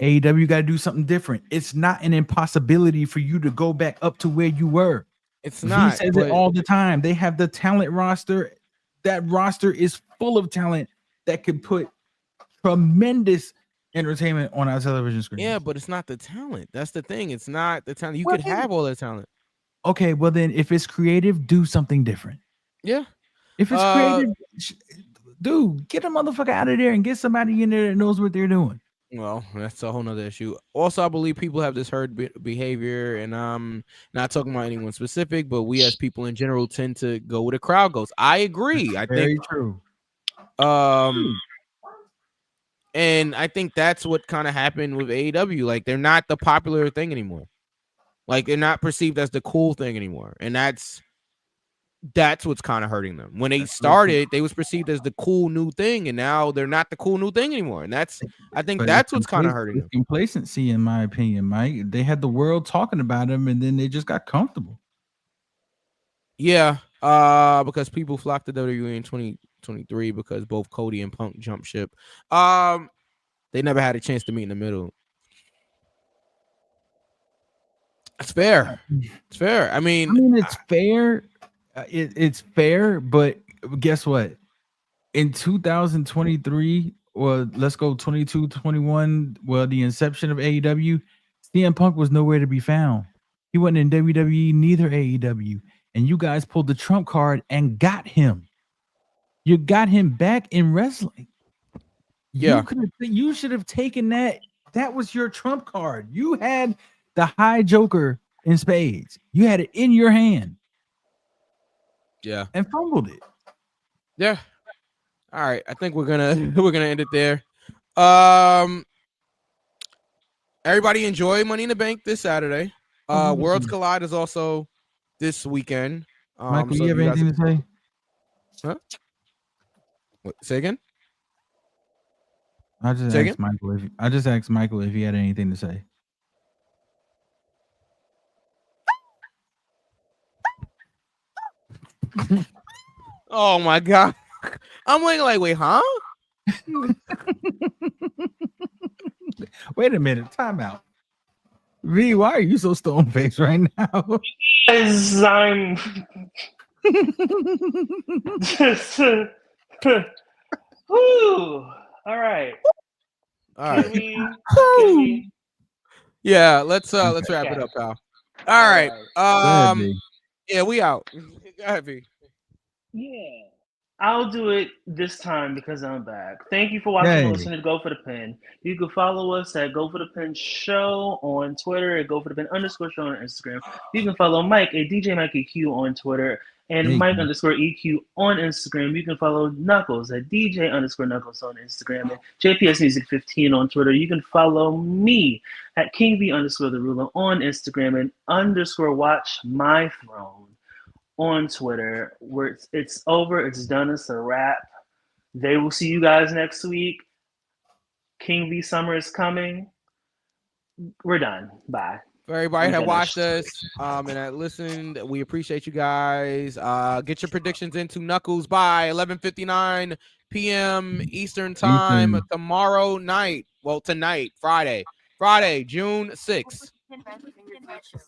AEW got to do something different. It's not an impossibility for you to go back up to where you were. It's not. He says it all the time. They have the talent roster. That roster is full of talent that could put tremendous entertainment on our television screen. Yeah, but it's not the talent. That's the thing. It's not the talent. You could have all the talent. Okay, well then, if it's creative, do something different. Yeah. If it's creative, dude, get a motherfucker out of there and get somebody in there that knows what they're doing. Well, that's a whole nother issue. Also, I believe people have this herd behavior, and I'm not talking about anyone specific, but we as people in general tend to go where the crowd goes. I agree. I Very think true. And I think that's what kind of happened with AEW. Like, they're not the popular thing anymore. Like, they're not perceived as the cool thing anymore, and that's what's kind of hurting them. When they started, they was perceived as the cool new thing, and now they're not the cool new thing anymore. And I think that's what's kind of hurting them. Complacency, in my opinion, Mike. They had the world talking about them, and then they just got comfortable. Yeah, because people flocked to WWE in 2023 because both Cody and Punk jumped ship. They never had a chance to meet in the middle. It's fair. It's fair. I mean, it's fair. It's fair, but guess what? In 2023, or let's go 22, 21, the inception of AEW, CM Punk was nowhere to be found. He wasn't in WWE, neither AEW. And you guys pulled the trump card and got him. You got him back in wrestling. Yeah. You should have taken that. That was your trump card. You had the high joker in spades. You had it in your hand. Yeah. And fumbled it. Yeah. All right. I think we're gonna end it there. Everybody enjoy Money in the Bank this Saturday. Worlds Collide is also this weekend. Michael, you have anything to say? Huh? What, say again? I just asked Michael if he had anything to say. Oh my god. I'm like, wait, huh? Wait a minute, time out. V, why are you so stone faced right now? Because I'm Whew. All right. All right. Can we? Yeah, let's wrap it up, pal. All right. Yeah, we out. Go ahead, V. Yeah. I'll do it this time because I'm back. Thank you for watching and listening to Go for the Pin. You can follow us at Go for the Pin Show on Twitter, at Go for the Pin _ show on Instagram. You can follow Mike at DJ Mike EQ on Twitter and Mike _EQ on Instagram. You can follow Knuckles at DJ _Knuckles on Instagram and JPS Music 15 on Twitter. You can follow me at King V _ the Ruler on Instagram and _ Watch My Throne on Twitter. Where it's over, it's done, it's a wrap. They will see you guys next week. King V Summer is coming. We're done. Bye. For everybody that watched us and that listened, we appreciate you guys. Get your predictions into Knuckles by 11:59 p.m. Eastern time tomorrow night. Well, tonight, Friday, June 6th.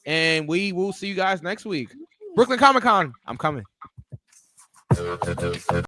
And we will see you guys next week. Brooklyn Comic Con, I'm coming.